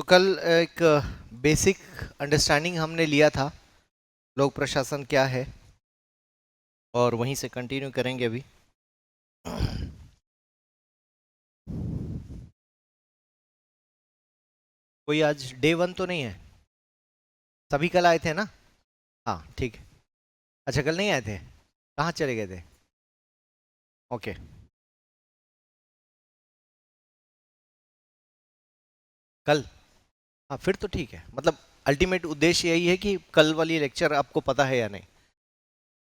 कल एक basic understanding हमने लिया था लोक प्रशासन क्या है, और वहीं से कंटिन्यू करेंगे अभी। कोई आज डे 1 तो नहीं है? सभी कल आए थे ना? हाँ ठीक है। अच्छा, कल नहीं आए थे? कहाँ चले गए थे? ओके, कल। हाँ फिर तो ठीक है, मतलब अल्टीमेट उद्देश्य यही है कि कल वाली लेक्चर आपको पता है या नहीं।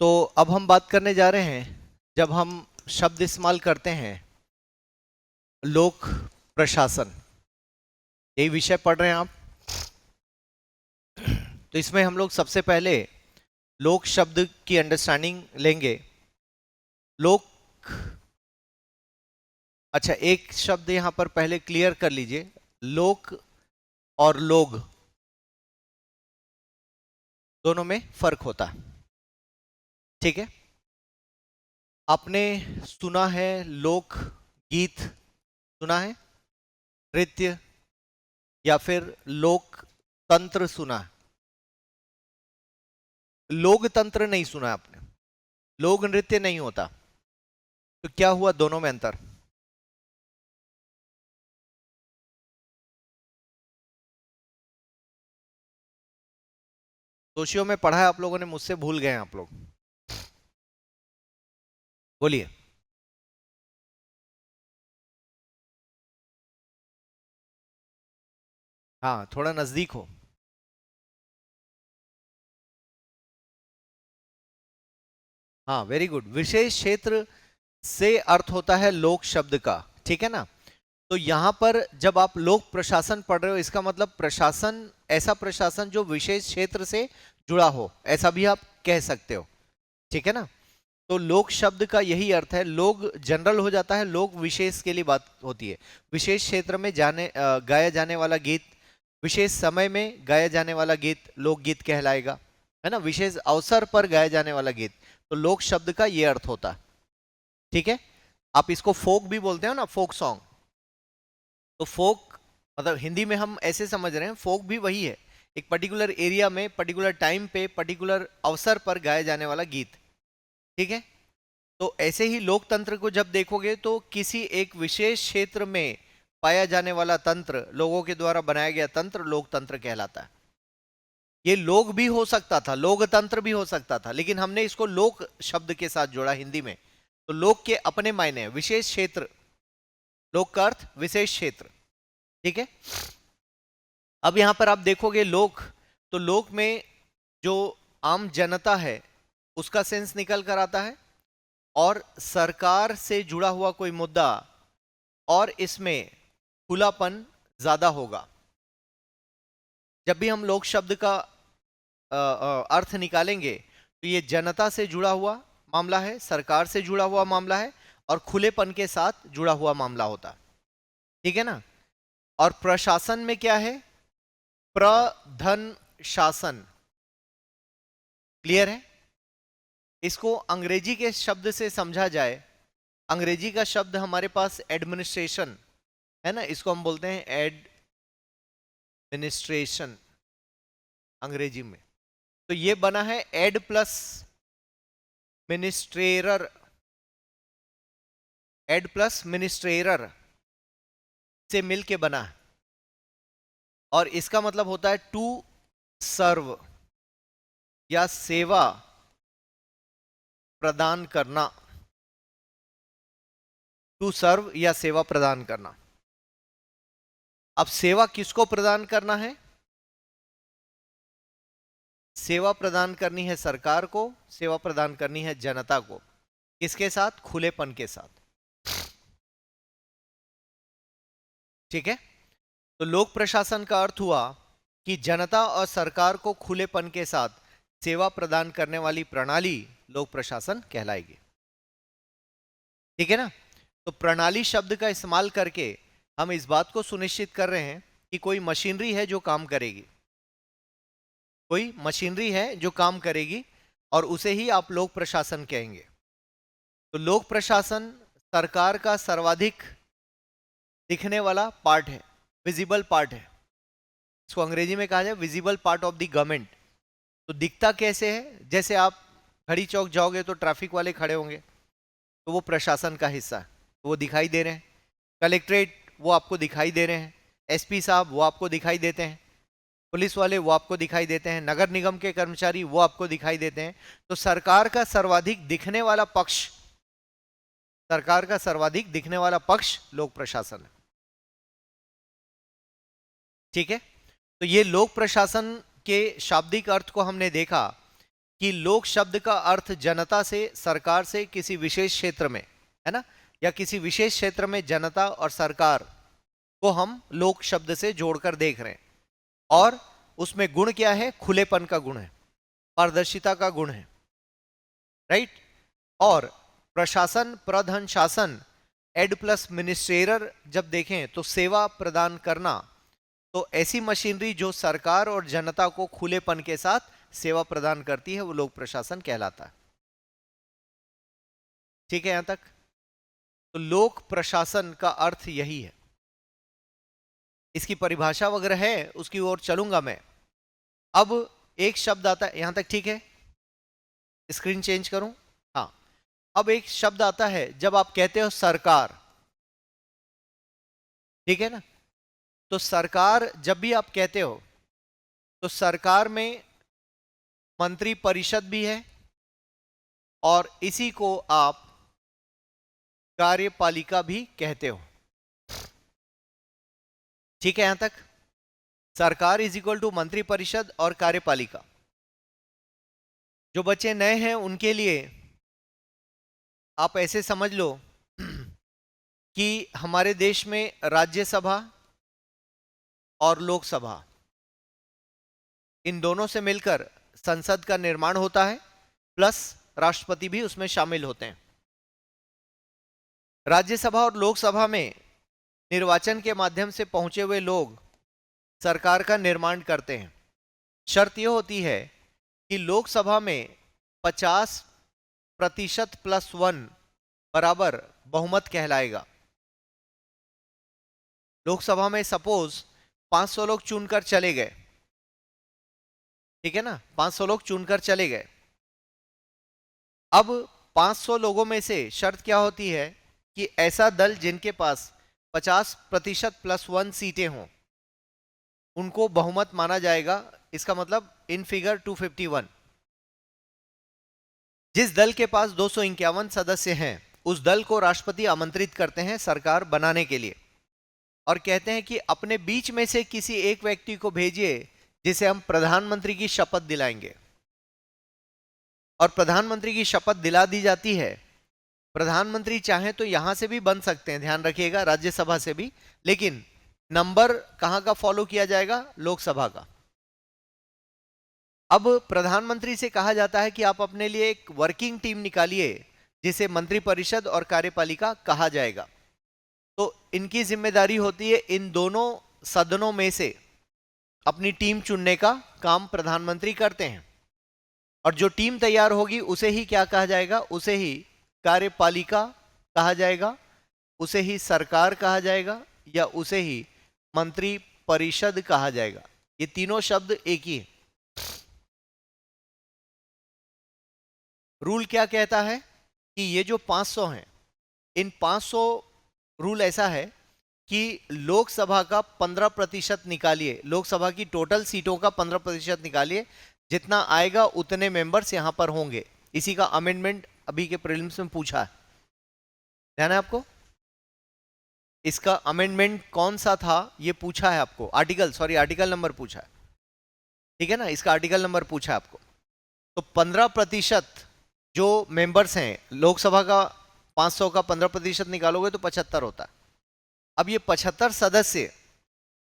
तो अब हम बात करने जा रहे हैं, जब हम शब्द इस्तेमाल करते हैं लोक प्रशासन, यही विषय पढ़ रहे हैं आप। तो इसमें हम लोग सबसे पहले लोक शब्द की अंडरस्टैंडिंग लेंगे। लोक, अच्छा एक शब्द यहां पर पहले क्लियर कर लीजिए। लोक और लोग दोनों में फर्क होता है, ठीक है? आपने सुना है लोक गीत, सुना है? नृत्य या फिर लोक तंत्र सुना है? लोक तंत्र नहीं सुना है आपने? लोक नृत्य नहीं होता, तो क्या हुआ दोनों में अंतर? सोशियो में पढ़ा है आप लोगों ने, मुझसे भूल गए हैं आप लोग? बोलिए। हाँ थोड़ा नजदीक हो। हाँ वेरी गुड। विशेष क्षेत्र से अर्थ होता है लोक शब्द का, ठीक है ना? तो यहां पर जब आप लोक प्रशासन पढ़ रहे हो, इसका मतलब प्रशासन, ऐसा प्रशासन जो विशेष क्षेत्र से जुड़ा हो, ऐसा भी आप कह सकते हो, ठीक है ना? तो लोक शब्द का यही अर्थ है। लोग जनरल हो जाता है, लोक विशेष के लिए बात होती है। विशेष क्षेत्र में गाया जाने वाला गीत, विशेष समय में गाया जाने वाला गीत लोकगीत कहलाएगा, है ना? विशेष अवसर पर गाया जाने वाला गीत। तो लोक शब्द का ये अर्थ होता है, ठीक है? आप इसको फोक भी बोलते हो ना, फोक सॉन्ग। तो फोक मतलब हिंदी में हम ऐसे समझ रहे हैं, फोक भी वही है, एक पर्टिकुलर एरिया में पर्टिकुलर टाइम पे पर्टिकुलर अवसर पर गाया जाने वाला गीत, ठीक है? तो ऐसे ही लोकतंत्र को जब देखोगे तो किसी एक विशेष क्षेत्र में पाया जाने वाला तंत्र, लोगों के द्वारा बनाया गया तंत्र लोकतंत्र कहलाता है। ये लोग भी हो सकता था, लोकतंत्र भी हो सकता था, लेकिन हमने इसको लोक शब्द के साथ जोड़ा हिंदी में। तो लोक के अपने मायने हैं, विशेष क्षेत्र, लोक का अर्थ विशेष क्षेत्र, ठीक है? अब यहां पर आप देखोगे लोक, तो लोक में जो आम जनता है उसका सेंस निकल कर आता है, और सरकार से जुड़ा हुआ कोई मुद्दा, और इसमें खुलापन ज्यादा होगा। जब भी हम लोक शब्द का अर्थ निकालेंगे तो ये जनता से जुड़ा हुआ मामला है, सरकार से जुड़ा हुआ मामला है, और खुलेपन के साथ जुड़ा हुआ मामला होता है, ठीक है ना? और प्रशासन में क्या है? प्रधन शासन, क्लियर है? इसको अंग्रेजी के शब्द से समझा जाए, अंग्रेजी का शब्द हमारे पास एडमिनिस्ट्रेशन है ना, इसको हम बोलते हैं एडमिनिस्ट्रेशन अंग्रेजी में। तो ये बना है एड प्लस मिनिस्ट्रेटर, एड प्लस मिनिस्ट्रेटर से मिलके बना है, और इसका मतलब होता है टू सर्व, या सेवा प्रदान करना। टू सर्व या सेवा प्रदान करना। अब सेवा किसको प्रदान करना है? सेवा प्रदान करनी है सरकार को, सेवा प्रदान करनी है जनता को। किसके साथ? खुलेपन के साथ, ठीक है? तो लोक प्रशासन का अर्थ हुआ कि जनता और सरकार को खुलेपन के साथ सेवा प्रदान करने वाली प्रणाली लोक प्रशासन कहलाएगी, ठीक है ना? तो प्रणाली शब्द का इस्तेमाल करके हम इस बात को सुनिश्चित कर रहे हैं कि कोई मशीनरी है जो काम करेगी, कोई मशीनरी है जो काम करेगी, और उसे ही आप लोक प्रशासन कहेंगे। तो लोक प्रशासन सरकार का सर्वाधिक दिखने वाला पार्ट है, विजिबल पार्ट है, इसको अंग्रेजी में कहा जाए visible part of the government. तो दिखता कैसे है, जैसे आप घड़ी चौक जाओगे तो ट्रैफिक वाले खड़े होंगे, तो वो प्रशासन का हिस्सा है, तो वो दिखाई दे रहे हैं। कलेक्ट्रेट वो आपको दिखाई दे रहे हैं, एसपी साहब वो आपको दिखाई देते हैं, पुलिस वाले वो आपको दिखाई देते हैं, नगर निगम के कर्मचारी वो आपको दिखाई देते हैं। तो सरकार का सर्वाधिक दिखने वाला पक्ष, सरकार का सर्वाधिक दिखने वाला पक्ष लोक प्रशासन है। ठीक है, तो ये लोक प्रशासन के शाब्दिक अर्थ को हमने देखा कि लोक शब्द का अर्थ जनता से, सरकार से, किसी विशेष क्षेत्र में, है ना, या किसी विशेष क्षेत्र में जनता और सरकार को हम लोक शब्द से जोड़कर देख रहे हैं। और उसमें गुण क्या है? खुलेपन का गुण है, पारदर्शिता का गुण है, राइट। और प्रशासन, प्रधन शासन, एड प्लस मिनिस्ट्रेटर जब देखें तो सेवा प्रदान करना, तो ऐसी मशीनरी जो सरकार और जनता को खुलेपन के साथ सेवा प्रदान करती है वो लोक प्रशासन कहलाता है। ठीक है यहां तक? तो लोक प्रशासन का अर्थ यही है। इसकी परिभाषा वगैरह है, उसकी ओर चलूंगा मैं। अब एक शब्द आता है यहां तक, ठीक है? स्क्रीन चेंज करूं? हाँ, अब एक शब्द आता है जब आप कहते हो सरकार, ठीक है ना। तो सरकार जब भी आप कहते हो तो सरकार में मंत्री परिषद भी है और इसी को आप कार्यपालिका भी कहते हो। ठीक है यहां तक? सरकार इज इक्वल टू मंत्री परिषद और कार्यपालिका। जो बच्चे नए हैं उनके लिए आप ऐसे समझ लो कि हमारे देश में राज्यसभा और लोकसभा, इन दोनों से मिलकर संसद का निर्माण होता है, प्लस राष्ट्रपति भी उसमें शामिल होते हैं। राज्यसभा और लोकसभा में निर्वाचन के माध्यम से पहुंचे हुए लोग सरकार का निर्माण करते हैं। शर्त यह होती है कि लोकसभा में 50% + 1 बराबर बहुमत कहलाएगा। लोकसभा में सपोज 500 लोग चुनकर चले गए, ठीक है ना, 500 लोग चुनकर चले गए। अब 500 लोगों में से शर्त क्या होती है कि ऐसा दल जिनके पास 50% + 1 सीटें हों उनको बहुमत माना जाएगा। इसका मतलब इन फिगर 251। जिस दल के पास 251 सदस्य हैं उस दल को राष्ट्रपति आमंत्रित करते हैं सरकार बनाने के लिए और कहते हैं कि अपने बीच में से किसी एक व्यक्ति को भेजिए जिसे हम प्रधानमंत्री की शपथ दिलाएंगे। और प्रधानमंत्री की शपथ दिला दी जाती है। प्रधानमंत्री चाहे तो यहां से भी बन सकते हैं, ध्यान रखिएगा, राज्यसभा से भी, लेकिन नंबर कहां का फॉलो किया जाएगा? लोकसभा का। अब प्रधानमंत्री से कहा जाता है कि आप अपने लिए एक वर्किंग टीम निकालिए जिसे मंत्रिपरिषद और कार्यपालिका कहा जाएगा। तो इनकी जिम्मेदारी होती है इन दोनों सदनों में से अपनी टीम चुनने का काम प्रधानमंत्री करते हैं। और जो टीम तैयार होगी उसे ही क्या कहा जाएगा? उसे ही कार्यपालिका कहा जाएगा, उसे ही सरकार कहा जाएगा या उसे ही मंत्री परिषद कहा जाएगा। ये तीनों शब्द एक ही है। रूल क्या कहता है कि ये जो 500 हैं, इन 500 रूल ऐसा है कि लोकसभा का 15% निकालिए, लोकसभा की टोटल सीटों का 15% निकालिए, जितना आएगा उतने मेंबर्स यहां पर होंगे। इसी का अमेंडमेंट अभी के प्रीलिम्स में पूछा है, ध्यान है आपको? इसका अमेंडमेंट कौन सा था ये पूछा है आपको, आर्टिकल नंबर पूछा है, ठीक है ना, इसका आर्टिकल नंबर पूछा है आपको। तो 15% जो मेंबर्स हैं लोकसभा का, 500 का 15% निकालोगे तो 75 होता है। अब ये 75 सदस्य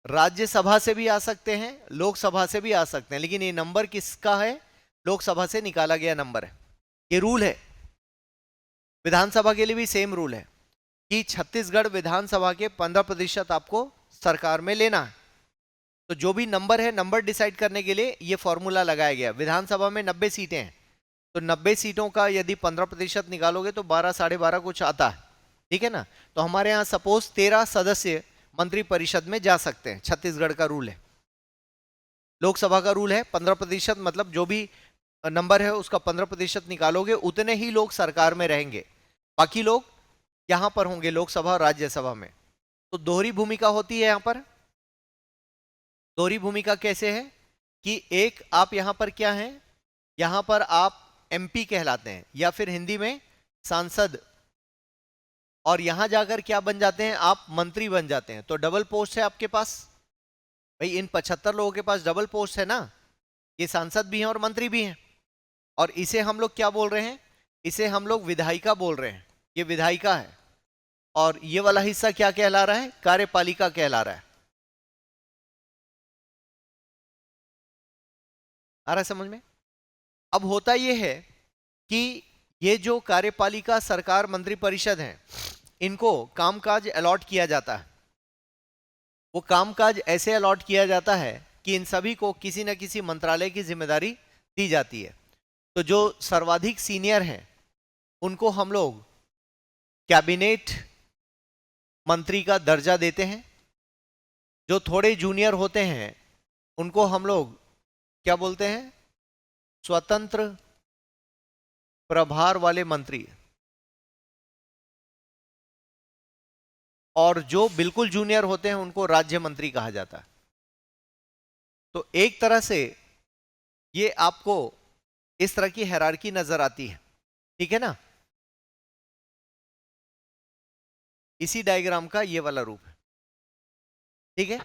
राज्यसभा से भी आ सकते हैं, लोकसभा से भी आ सकते हैं, लेकिन ये नंबर किसका है? लोकसभा से निकाला गया नंबर है। ये रूल है। विधानसभा के लिए भी सेम रूल है कि छत्तीसगढ़ विधानसभा के 15% आपको सरकार में लेना है। तो जो भी नंबर है, नंबर डिसाइड करने के लिए ये फॉर्मूला लगाया गया। विधानसभा में 90 सीटें हैं, तो 90 सीटों का यदि 15% निकालोगे तो 12 साढ़े 12 कुछ आता है, ठीक है ना। तो हमारे यहाँ सपोज 13 सदस्य मंत्री परिषद में जा सकते हैं, छत्तीसगढ़ का रूल है। लोकसभा का रूल है 15%, मतलब जो भी नंबर है उसका 15% निकालोगे उतने ही लोग सरकार में रहेंगे, बाकी लोग यहां पर होंगे लोकसभा और राज्यसभा में। तो दोहरी भूमिका होती है यहां पर। दोहरी भूमिका कैसे है कि एक आप यहां पर क्या है, यहां पर आप एमपी कहलाते हैं या फिर हिंदी में सांसद, और यहां जाकर क्या बन जाते हैं, आप मंत्री बन जाते हैं। तो डबल पोस्ट है आपके पास भाई, इन 75 लोगों के पास डबल पोस्ट है ना, ये सांसद भी हैं और मंत्री भी हैं। और इसे हम लोग क्या बोल रहे हैं, इसे हम लोग विधायिका बोल रहे हैं, ये विधायिका है। और ये वाला हिस्सा क्या कहला रहा है, कार्यपालिका कहला रहा है। आ रहा है समझ में। अब होता यह है कि ये जो कार्यपालिका, सरकार, मंत्रिपरिषद हैं, इनको कामकाज अलॉट किया जाता है। वो कामकाज ऐसे अलॉट किया जाता है कि इन सभी को किसी न किसी मंत्रालय की जिम्मेदारी दी जाती है। तो जो सर्वाधिक सीनियर हैं उनको हम लोग कैबिनेट मंत्री का दर्जा देते हैं। जो थोड़े जूनियर होते हैं उनको हम लोग क्या बोलते हैं, स्वतंत्र प्रभार वाले मंत्री। और जो बिल्कुल जूनियर होते हैं उनको राज्य मंत्री कहा जाता है। तो एक तरह से ये आपको इस तरह की हायरार्की नजर आती है, ठीक है ना। इसी डायग्राम का ये वाला रूप है, ठीक है।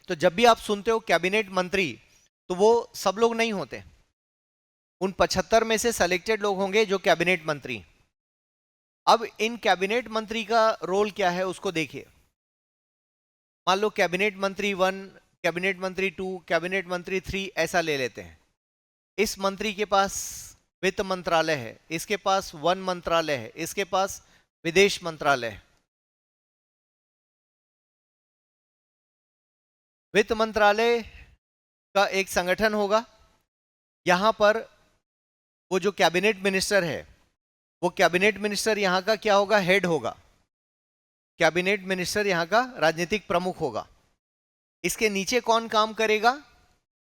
तो जब भी आप सुनते हो कैबिनेट मंत्री, तो वो सब लोग नहीं होते, उन 75 में से सेलेक्टेड लोग होंगे जो कैबिनेट मंत्री। अब इन कैबिनेट मंत्री का रोल क्या है उसको देखिए। मान लो कैबिनेट मंत्री 1, कैबिनेट मंत्री 2, कैबिनेट मंत्री 3 ऐसा ले लेते हैं। इस मंत्री के पास वित्त मंत्रालय है, इसके पास वन मंत्रालय है, इसके पास विदेश मंत्रालय है। वित्त मंत्रालय का एक संगठन होगा, यहां पर वो जो कैबिनेट मिनिस्टर है, वो कैबिनेट मिनिस्टर यहां का क्या होगा, हेड होगा। कैबिनेट मिनिस्टर यहां का राजनीतिक प्रमुख होगा। इसके नीचे कौन काम करेगा,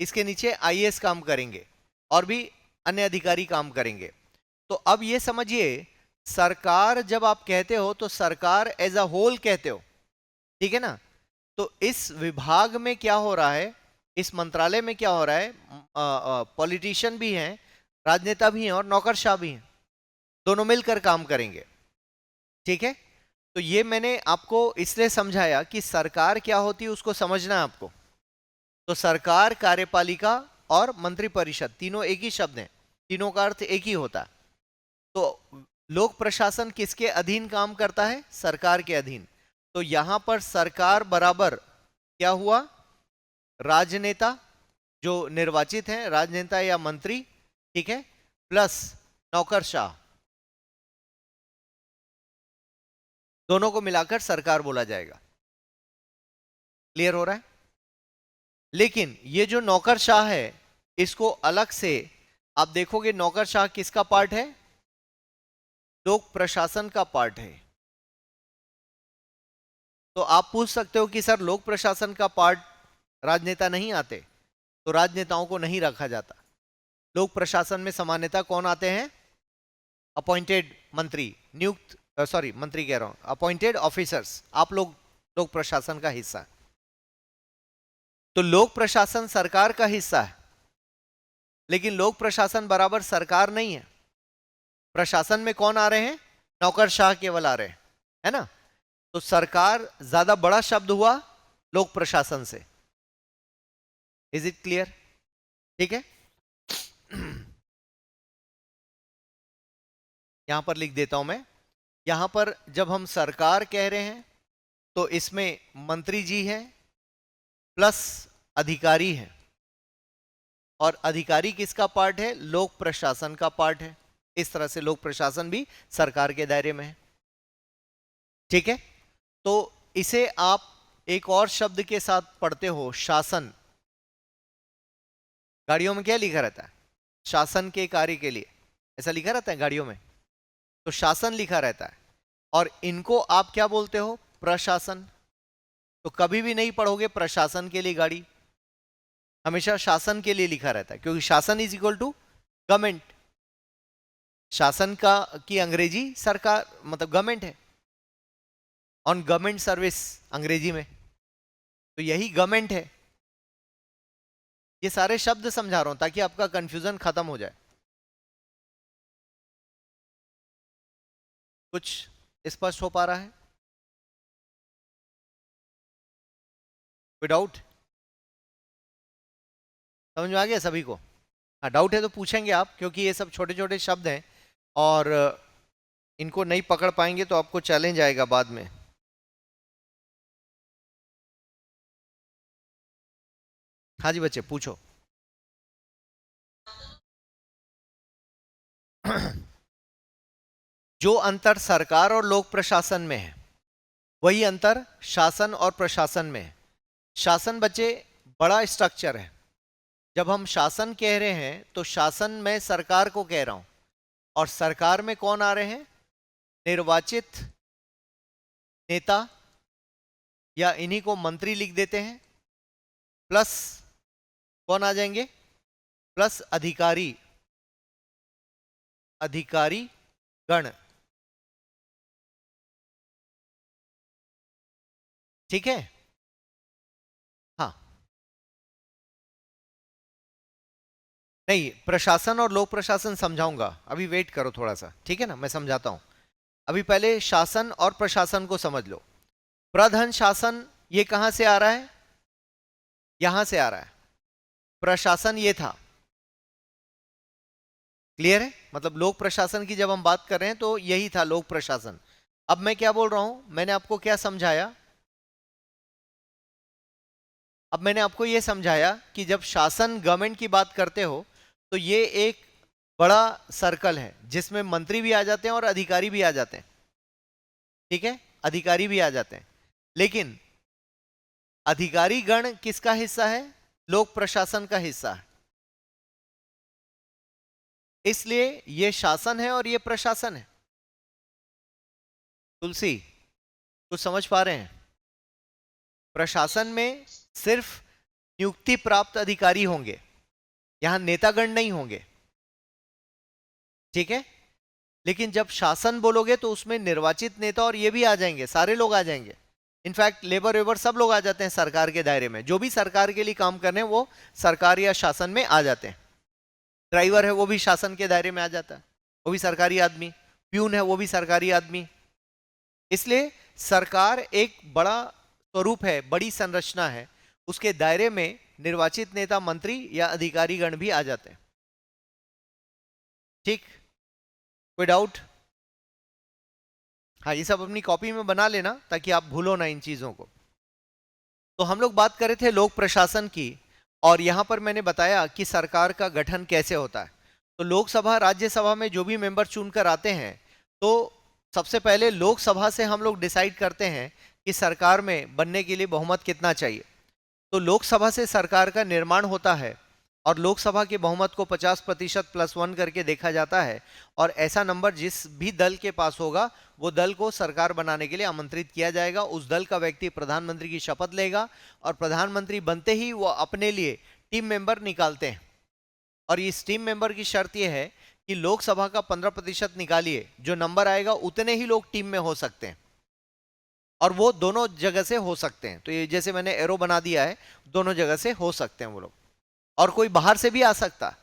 इसके नीचे आईएएस काम करेंगे और भी अन्य अधिकारी काम करेंगे। तो अब ये समझिए, सरकार जब आप कहते हो तो सरकार एज अ होल कहते हो, ठीक है ना। तो इस विभाग में क्या हो रहा है, इस मंत्रालय में क्या हो रहा है, पॉलिटिशियन भी हैं, राजनेता भी हैं और नौकरशाह भी हैं, दोनों मिलकर काम करेंगे, ठीक है। तो ये मैंने आपको इसलिए समझाया कि सरकार क्या होती है उसको समझना है आपको। तो सरकार, कार्यपालिका और मंत्रिपरिषद तीनों एक ही शब्द हैं, तीनों का अर्थ एक ही होता है। तो लोक प्रशासन किसके अधीन काम करता है, सरकार के अधीन। तो यहां पर सरकार बराबर क्या हुआ, राजनेता जो निर्वाचित हैं, राजनेता या मंत्री, ठीक है, प्लस नौकरशाह, दोनों को मिलाकर सरकार बोला जाएगा। क्लियर हो रहा है। लेकिन ये जो नौकरशाह है, इसको अलग से आप देखोगे, नौकरशाह किसका पार्ट है, लोक प्रशासन का पार्ट है। तो आप पूछ सकते हो कि सर लोक प्रशासन का पार्ट राजनेता नहीं आते, तो राजनेताओं को नहीं रखा जाता। लोक प्रशासन में सामान्यतः कौन आते हैं, अपॉइंटेड मंत्री, नियुक्त, सॉरी मंत्री कह रहा हूं, अपॉइंटेड ऑफिसर्स, आप लोग लोक प्रशासन का हिस्सा है। तो लोक प्रशासन सरकार का हिस्सा है, लेकिन लोक प्रशासन बराबर सरकार नहीं है। प्रशासन में कौन आ रहे हैं, नौकरशाह केवल आ रहे हैं, है ना। तो सरकार ज्यादा बड़ा शब्द हुआ लोक प्रशासन से। इज इट क्लियर, ठीक है। यहां पर लिख देता हूं मैं, यहां पर जब हम सरकार कह रहे हैं तो इसमें मंत्री जी हैं प्लस अधिकारी हैं, और अधिकारी किसका पार्ट है, लोक प्रशासन का पार्ट है। इस तरह से लोक प्रशासन भी सरकार के दायरे में है, ठीक है। तो इसे आप एक और शब्द के साथ पढ़ते हो, शासन। गाड़ियों में क्या लिखा रहता है, शासन के कार्य के लिए, ऐसा लिखा रहता है गाड़ियों में, तो शासन लिखा रहता है। और इनको आप क्या बोलते हो, प्रशासन। तो कभी भी नहीं पढ़ोगे प्रशासन के लिए गाड़ी, हमेशा शासन के लिए लिखा रहता है, क्योंकि शासन इज इक्वल टू गवर्नमेंट। शासन का की अंग्रेजी सरकार मतलब गवर्नमेंट है, ऑन गवर्नमेंट सर्विस अंग्रेजी में, तो यही गवर्नमेंट है। ये सारे शब्द समझा रहा हूं ताकि आपका कंफ्यूजन खत्म हो जाए। कुछ स्पष्ट हो पा रहा है? कोई डाउट? समझ में आ गया सभी को? हाँ, डाउट है तो पूछेंगे आप, क्योंकि ये सब छोटे छोटे शब्द हैं और इनको नहीं पकड़ पाएंगे तो आपको चैलेंज आएगा बाद में। हाँ जी बच्चे पूछो। जो अंतर सरकार और लोक प्रशासन में है वही अंतर शासन और प्रशासन में है। शासन बच्चे बड़ा स्ट्रक्चर है। जब हम शासन कह रहे हैं तो शासन में सरकार को कह रहा हूं, और सरकार में कौन आ रहे हैं? निर्वाचित नेता, या इन्हीं को मंत्री लिख देते हैं, प्लस कौन आ जाएंगे? प्लस अधिकारी, अधिकारी गण। ठीक है? हाँ, नहीं, प्रशासन और लोक प्रशासन समझाऊंगा, अभी वेट करो थोड़ा सा, ठीक है ना, मैं समझाता हूं। अभी पहले शासन और प्रशासन को समझ लो। प्रधन शासन ये कहां से आ रहा है? यहां से आ रहा है। प्रशासन ये था। क्लियर है? मतलब लोक प्रशासन की जब हम बात कर रहे हैं तो यही था लोक प्रशासन। अब मैं क्या बोल रहा हूं, मैंने आपको क्या समझाया? अब मैंने आपको यह समझाया कि जब शासन गवर्नमेंट की बात करते हो तो ये एक बड़ा सर्कल है जिसमें मंत्री भी आ जाते हैं और अधिकारी भी आ जाते हैं। ठीक है? अधिकारी भी आ जाते हैं, लेकिन अधिकारी गण किसका हिस्सा है? लोक प्रशासन का हिस्सा है। इसलिए ये शासन है और ये प्रशासन है। तुलसी, कुछ समझ पा रहे हैं? प्रशासन में सिर्फ नियुक्ति प्राप्त अधिकारी होंगे, यहां नेतागण नहीं होंगे। ठीक है? लेकिन जब शासन बोलोगे तो उसमें निर्वाचित नेता और ये भी आ जाएंगे, सारे लोग आ जाएंगे। इनफैक्ट लेबर वेबर सब लोग आ जाते हैं सरकार के दायरे में। जो भी सरकार के लिए काम कर रहे हैं वो सरकार या शासन में आ जाते हैं। ड्राइवर है वो भी शासन के दायरे में आ जाता है, वो भी सरकारी आदमी। प्यून है वो भी सरकारी आदमी। इसलिए सरकार एक बड़ा स्वरूप है, बड़ी संरचना है, उसके दायरे में निर्वाचित नेता, मंत्री या अधिकारीगण भी आ जाते हैं। ठीक? कोई डाउट? हाँ, ये सब अपनी कॉपी में बना लेना ताकि आप भूलो ना इन चीजों को। तो हम लोग बात कर रहे थे लोक प्रशासन की, और यहां पर मैंने बताया कि सरकार का गठन कैसे होता है। तो लोकसभा राज्यसभा में जो भी मेंबर चुनकर आते हैं, तो सबसे पहले लोकसभा से हम लोग डिसाइड करते हैं कि सरकार में बनने के लिए बहुमत कितना चाहिए। तो लोकसभा से सरकार का निर्माण होता है, और लोकसभा के बहुमत को 50% +1 करके देखा जाता है, और ऐसा नंबर जिस भी दल के पास होगा वो दल को सरकार बनाने के लिए आमंत्रित किया जाएगा। उस दल का व्यक्ति प्रधानमंत्री की शपथ लेगा, और प्रधानमंत्री बनते ही वो अपने लिए टीम मेंबर निकालते हैं। और इस टीम मेंबर की शर्त यह है कि लोकसभा का 15% निकालिए, जो नंबर आएगा उतने ही लोग टीम में हो सकते हैं, और वो दोनों जगह से हो सकते हैं। तो ये जैसे मैंने एरो बना दिया है, दोनों जगह से हो सकते हैं वो लोग, और कोई बाहर से भी आ सकता है।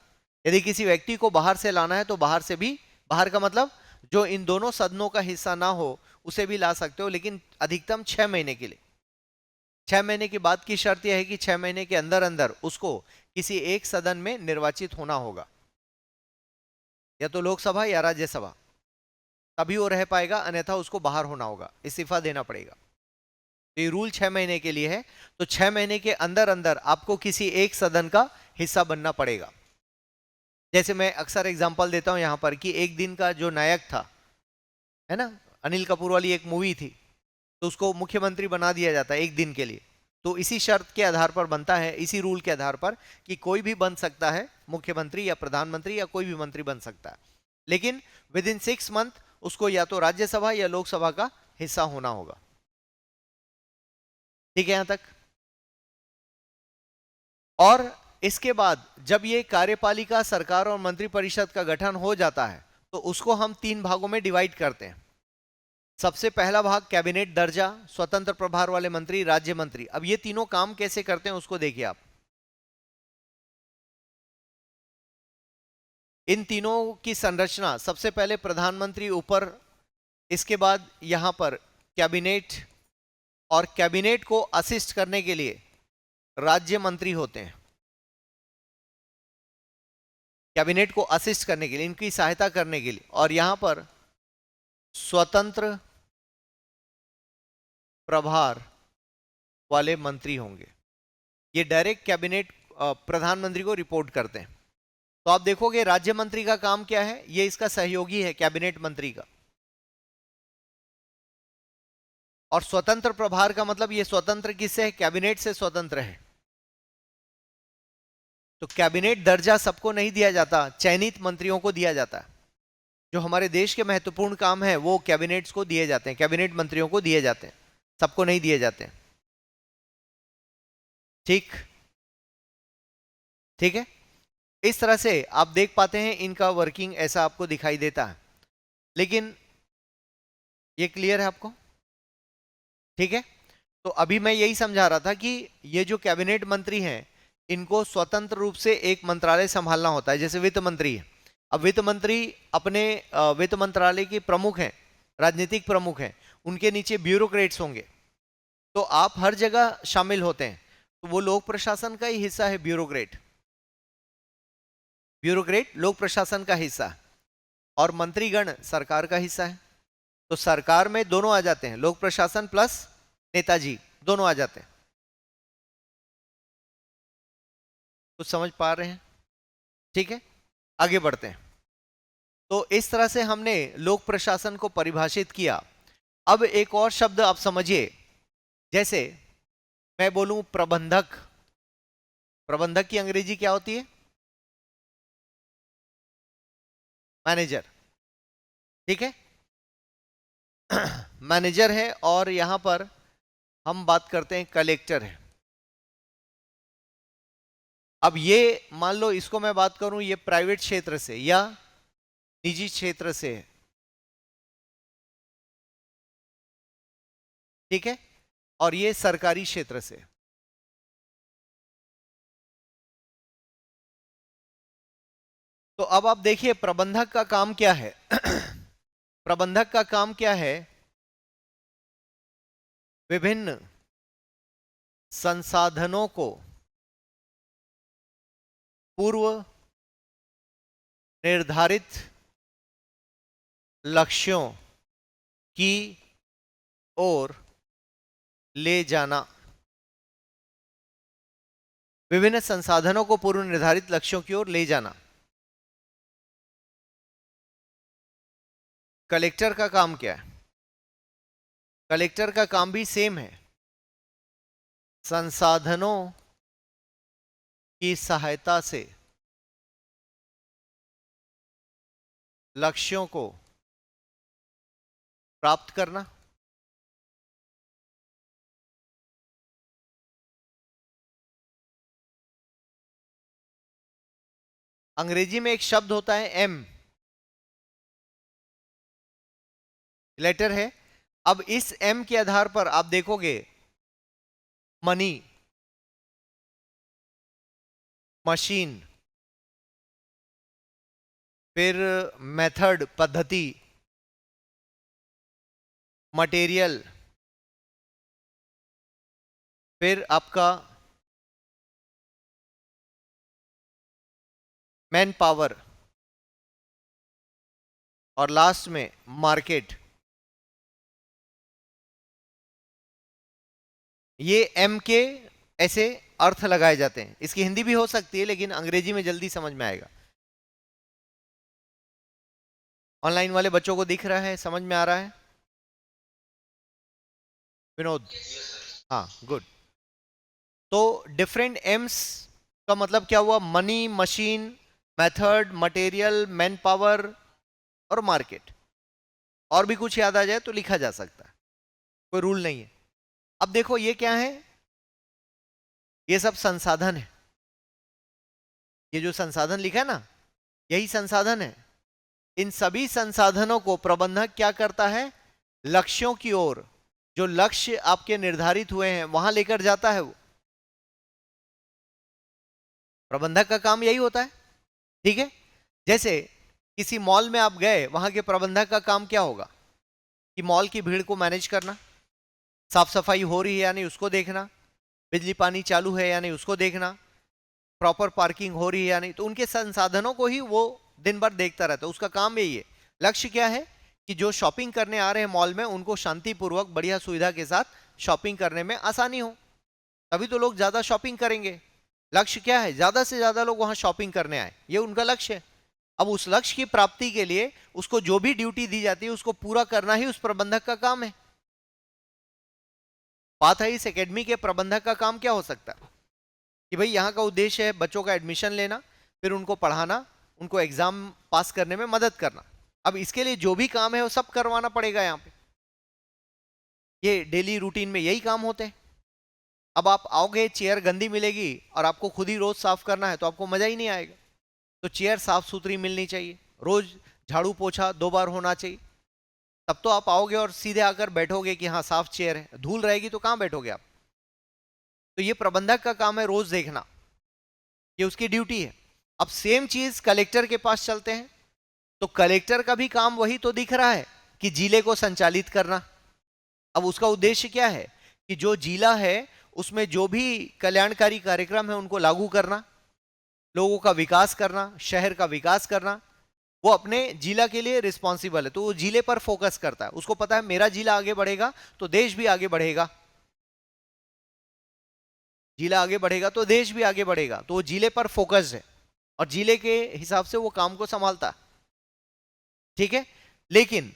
यदि किसी व्यक्ति को बाहर से लाना है तो बाहर से भी, बाहर का मतलब जो इन दोनों सदनों का हिस्सा ना हो उसे भी ला सकते हो, लेकिन अधिकतम 6 महीने के लिए। 6 महीने के बाद की शर्त यह है कि 6 महीने के अंदर अंदर उसको किसी एक सदन में निर्वाचित होना होगा, या तो लोकसभा या राज्यसभा, तभी वो रह पाएगा, अन्यथा उसको बाहर होना होगा, इस्तीफा देना पड़ेगा। तो ये रूल 6 महीने के लिए है। तो 6 महीने के अंदर अंदर आपको किसी एक सदन का हिस्सा बनना पड़ेगा। जैसे मैं अक्सर एग्जांपल देता हूं यहां पर कि एक दिन का जो नायक था, है ना, अनिल कपूर वाली एक मूवी थी, तो उसको मुख्यमंत्री बना दिया जाता है एक दिन के लिए। तो इसी शर्त के आधार पर बनता है, इसी रूल के आधार पर कि कोई भी बन सकता है मुख्यमंत्री या प्रधानमंत्री, या कोई भी मंत्री बन सकता है, लेकिन विद इन 6 मंथ उसको या तो राज्यसभा या लोकसभा का हिस्सा होना होगा। ठीक है यहां तक? और इसके बाद जब ये कार्यपालिका, सरकार और मंत्रिपरिषद का गठन हो जाता है तो उसको हम 3 भागों में डिवाइड करते हैं। सबसे पहला भाग कैबिनेट दर्जा, स्वतंत्र प्रभार वाले मंत्री, राज्य मंत्री। अब ये तीनों काम कैसे करते हैं उसको देखिए आप। इन तीनों की संरचना, सबसे पहले प्रधानमंत्री ऊपर, इसके बाद यहां पर कैबिनेट, और कैबिनेट को असिस्ट करने के लिए राज्य मंत्री होते हैं। कैबिनेट को असिस्ट करने के लिए, इनकी सहायता करने के लिए, और यहां पर स्वतंत्र प्रभार वाले मंत्री होंगे। ये डायरेक्ट कैबिनेट प्रधानमंत्री को रिपोर्ट करते हैं। तो आप देखोगे राज्य मंत्री का काम क्या है, ये इसका सहयोगी है कैबिनेट मंत्री का। और स्वतंत्र प्रभार का मतलब ये स्वतंत्र किससे है, कैबिनेट से स्वतंत्र है। तो कैबिनेट दर्जा सबको नहीं दिया जाता, चयनित मंत्रियों को दिया जाता है। जो हमारे देश के महत्वपूर्ण काम है वो कैबिनेट्स को दिए जाते हैं, कैबिनेट मंत्रियों को दिए जाते हैं, सबको नहीं दिए जाते हैं। ठीक ठीक है, इस तरह से आप देख पाते हैं इनका वर्किंग ऐसा आपको दिखाई देता है। लेकिन ये क्लियर है आपको? ठीक है, तो अभी मैं यही समझा रहा था कि ये जो कैबिनेट मंत्री हैं इनको स्वतंत्र रूप से एक मंत्रालय संभालना होता है। जैसे वित्त मंत्री है, अब वित्त मंत्री अपने वित्त मंत्रालय के प्रमुख हैं, राजनीतिक प्रमुख हैं, उनके नीचे ब्यूरोक्रेट्स होंगे। तो आप हर जगह शामिल होते हैं, तो वो लोक प्रशासन का ही हिस्सा है। ब्यूरोक्रेट लोक प्रशासन का हिस्सा है, और मंत्रीगण सरकार का हिस्सा है। तो सरकार में दोनों आ जाते हैं, लोक प्रशासन प्लस नेताजी दोनों आ जाते हैं। कुछ समझ पा रहे हैं? ठीक है, आगे बढ़ते हैं। तो इस तरह से हमने लोक प्रशासन को परिभाषित किया। अब एक और शब्द आप समझिए, जैसे मैं बोलूं प्रबंधक, प्रबंधक की अंग्रेजी क्या होती है? मैनेजर। ठीक है, मैनेजर है, और यहां पर हम बात करते हैं कलेक्टर है। अब ये मान लो इसको मैं बात करूं, ये प्राइवेट क्षेत्र से या निजी क्षेत्र से है। ठीक है, और ये सरकारी क्षेत्र से। तो अब आप देखिए प्रबंधक का काम क्या है। प्रबंधक का काम क्या है? विभिन्न संसाधनों को पूर्व निर्धारित लक्ष्यों की ओर ले जाना। विभिन्न संसाधनों को पूर्व निर्धारित लक्ष्यों की ओर ले जाना। कलेक्टर का काम क्या है? कलेक्टर का काम भी सेम है, संसाधनों की सहायता से लक्ष्यों को प्राप्त करना। अंग्रेजी में एक शब्द होता है एम, लेटर है। अब इस एम के आधार पर आप देखोगे मनी, मशीन, फिर मेथड पद्धति, मटेरियल, फिर आपका मैन पावर, और लास्ट में मार्केट। ये एम के ऐसे अर्थ लगाए जाते हैं। इसकी हिंदी भी हो सकती है लेकिन अंग्रेजी में जल्दी समझ में आएगा। ऑनलाइन वाले बच्चों को दिख रहा है, समझ में आ रहा है? विनोद? हाँ, गुड। तो डिफरेंट एम्स का मतलब क्या हुआ? Money, machine, method, material, man power और मार्केट। और भी कुछ याद आ जाए तो लिखा जा सकता है, कोई रूल नहीं है। अब देखो ये क्या है, ये सब संसाधन है। ये जो संसाधन लिखा है ना, यही संसाधन है। इन सभी संसाधनों को प्रबंधक क्या करता है, लक्ष्यों की ओर, जो लक्ष्य आपके निर्धारित हुए हैं वहां लेकर जाता है। वो प्रबंधक का काम यही होता है, ठीक है। जैसे किसी मॉल में आप गए, वहां के प्रबंधक का काम क्या होगा कि मॉल की भीड़ को मैनेज करना, साफ सफाई हो रही है या नहीं उसको देखना, बिजली पानी चालू है या नहीं उसको देखना, प्रॉपर पार्किंग हो रही है या नहीं। तो उनके संसाधनों को ही वो दिन भर देखता रहता है, उसका काम यही है। लक्ष्य क्या है कि जो शॉपिंग करने आ रहे हैं मॉल में, उनको शांतिपूर्वक बढ़िया सुविधा के साथ शॉपिंग करने में आसानी हो, तभी तो लोग ज्यादा शॉपिंग करेंगे। लक्ष्य क्या है, ज्यादा से ज्यादा लोग वहां शॉपिंग करने आए, ये उनका लक्ष्य है। अब उस लक्ष्य की प्राप्ति के लिए उसको जो भी ड्यूटी दी जाती है उसको पूरा करना ही उस प्रबंधक का काम है। बात है इस एकेडमी के प्रबंधक का काम क्या हो सकता है कि भाई यहाँ का उद्देश्य है बच्चों का एडमिशन लेना, फिर उनको पढ़ाना, उनको एग्जाम पास करने में मदद करना। अब इसके लिए जो भी काम है वो सब करवाना पड़ेगा यहाँ पे, ये डेली रूटीन में यही काम होते हैं। अब आप आओगे, चेयर गंदी मिलेगी और आपको खुद ही रोज साफ करना है तो आपको मजा ही नहीं आएगा। तो चेयर साफ सुथरी मिलनी चाहिए, रोज झाड़ू पोछा 2 बार होना चाहिए, तब तो आप आओगे और सीधे आकर बैठोगे कि हाँ साफ चेयर है। धूल रहेगी तो कहाँ बैठोगे आप। तो ये प्रबंधक का काम है रोज देखना, ये उसकी ड्यूटी है। अब सेम चीज कलेक्टर के पास चलते हैं, तो कलेक्टर का भी काम वही तो दिख रहा है कि जिले को संचालित करना। अब उसका उद्देश्य क्या है कि जो जिला है उसमें जो भी कल्याणकारी कार्यक्रम है उनको लागू करना, लोगों का विकास करना, शहर का विकास करना। वो अपने जिला के लिए रिस्पॉन्सिबल है, तो वो जिले पर फोकस करता है। उसको पता है मेरा जिला आगे बढ़ेगा तो देश भी आगे बढ़ेगा, जिला आगे बढ़ेगा तो देश भी आगे बढ़ेगा, तो वो जिले पर फोकस है और जिले के हिसाब से वो काम को संभालता, ठीक है। लेकिन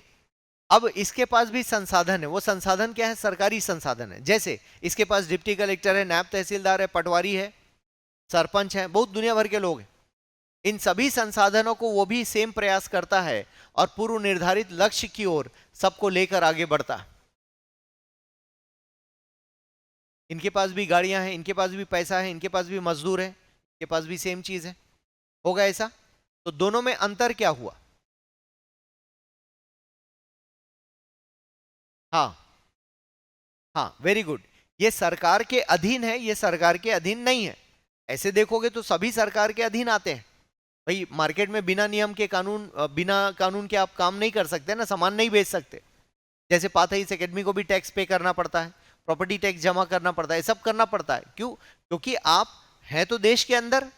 अब इसके पास भी संसाधन है, वो संसाधन क्या है, सरकारी संसाधन है। जैसे इसके पास डिप्टी कलेक्टर है, नायब तहसीलदार है, पटवारी है, सरपंच है, बहुत दुनिया भर के लोग हैं। इन सभी संसाधनों को वो भी सेम प्रयास करता है और पूर्व निर्धारित लक्ष्य की ओर सबको लेकर आगे बढ़ता है। इनके पास भी गाड़ियां हैं, इनके पास भी पैसा है, इनके पास भी मजदूर है, इनके पास भी सेम चीज है। होगा ऐसा? तो दोनों में अंतर क्या हुआ? हाँ हाँ, वेरी गुड। ये सरकार के अधीन है, ये सरकार के अधीन नहीं है। ऐसे देखोगे तो सभी सरकार के अधीन आते हैं। भाई मार्केट में बिना नियम के कानून, बिना कानून के आप काम नहीं कर सकते ना, सामान नहीं बेच सकते। जैसे पाथा इस एकेडमी को भी टैक्स पे करना पड़ता है, प्रॉपर्टी टैक्स जमा करना पड़ता है, सब करना पड़ता है। क्यों? क्योंकि आप हैं तो देश के अंदर,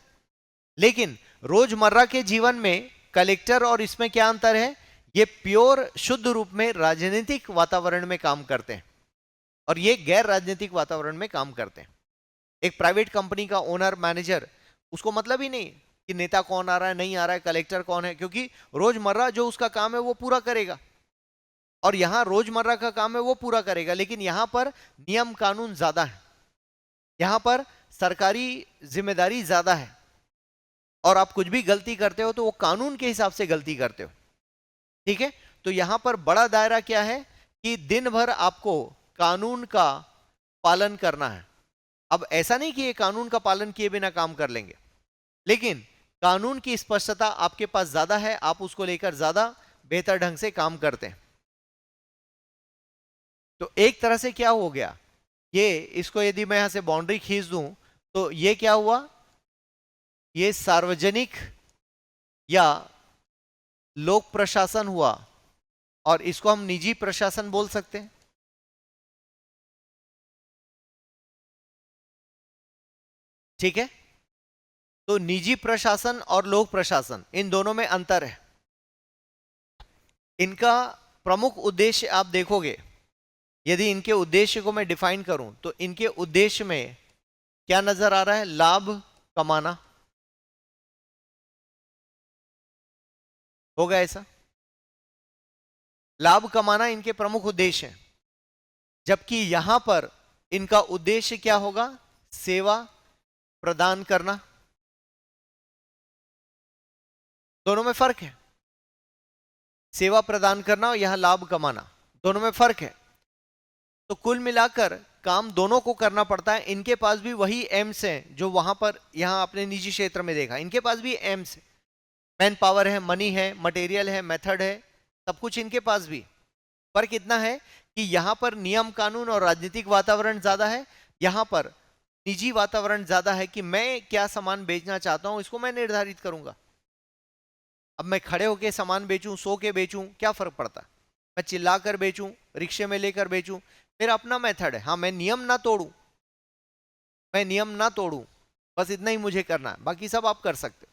लेकिन रोजमर्रा के जीवन में कलेक्टर और इसमें क्या अंतर है, ये प्योर शुद्ध रूप में राजनीतिक वातावरण में काम करते हैं और ये गैर राजनीतिक वातावरण में काम करते हैं। एक प्राइवेट कंपनी का ओनर, मैनेजर, उसको मतलब ही नहीं कि नेता कौन आ रहा है नहीं आ रहा है, कलेक्टर कौन है, क्योंकि रोजमर्रा जो उसका काम है वो पूरा करेगा। और यहां रोजमर्रा का काम है वो पूरा करेगा, लेकिन यहां पर नियम कानून ज्यादा है, यहां पर सरकारी जिम्मेदारी ज्यादा है और आप कुछ भी गलती करते हो तो वो कानून के हिसाब से गलती करते हो, ठीक है। तो यहां पर बड़ा दायरा क्या है कि दिन भर आपको कानून का पालन करना है। अब ऐसा नहीं कि ये कानून का पालन किए बिना काम कर लेंगे, लेकिन कानून की स्पष्टता आपके पास ज्यादा है, आप उसको लेकर ज्यादा बेहतर ढंग से काम करते हैं। तो एक तरह से क्या हो गया, ये इसको यदि मैं यहां से बाउंड्री खींच दूं तो ये क्या हुआ, ये सार्वजनिक या लोक प्रशासन हुआ और इसको हम निजी प्रशासन बोल सकते हैं। ठीक है, तो निजी प्रशासन और लोक प्रशासन, इन दोनों में अंतर है। इनका प्रमुख उद्देश्य आप देखोगे, यदि इनके उद्देश्य को मैं डिफाइन करूं तो इनके उद्देश्य में क्या नजर आ रहा है, लाभ कमाना। होगा ऐसा? लाभ कमाना इनके प्रमुख उद्देश्य है, जबकि यहां पर इनका उद्देश्य क्या होगा, सेवा प्रदान करना। दोनों में फर्क है, सेवा प्रदान करना और यहां लाभ कमाना, दोनों में फर्क है। तो कुल मिलाकर काम दोनों को करना पड़ता है। इनके पास भी वही एम्स हैं जो वहां पर यहाँ अपने निजी क्षेत्र में देखा, इनके पास भी एम्स है, मैन पावर है, मनी है, मटेरियल है, मेथड है, सब कुछ इनके पास भी। फर्क इतना है कि यहाँ पर नियम कानून और राजनीतिक वातावरण ज्यादा है, यहाँ पर निजी वातावरण ज्यादा है कि मैं क्या सामान बेचना चाहता हूं इसको मैं निर्धारित करूंगा। अब मैं खड़े होके सामान बेचूं, सो के बेचूं, क्या फर्क पड़ता है? मैं चिल्ला कर बेचूं, रिक्शे में लेकर बेचूं, मेरा अपना मेथड है। हाँ, मैं नियम ना तोड़ूं, मैं नियम ना तोड़ूं, बस इतना ही मुझे करना है, बाकी सब आप कर सकते हो।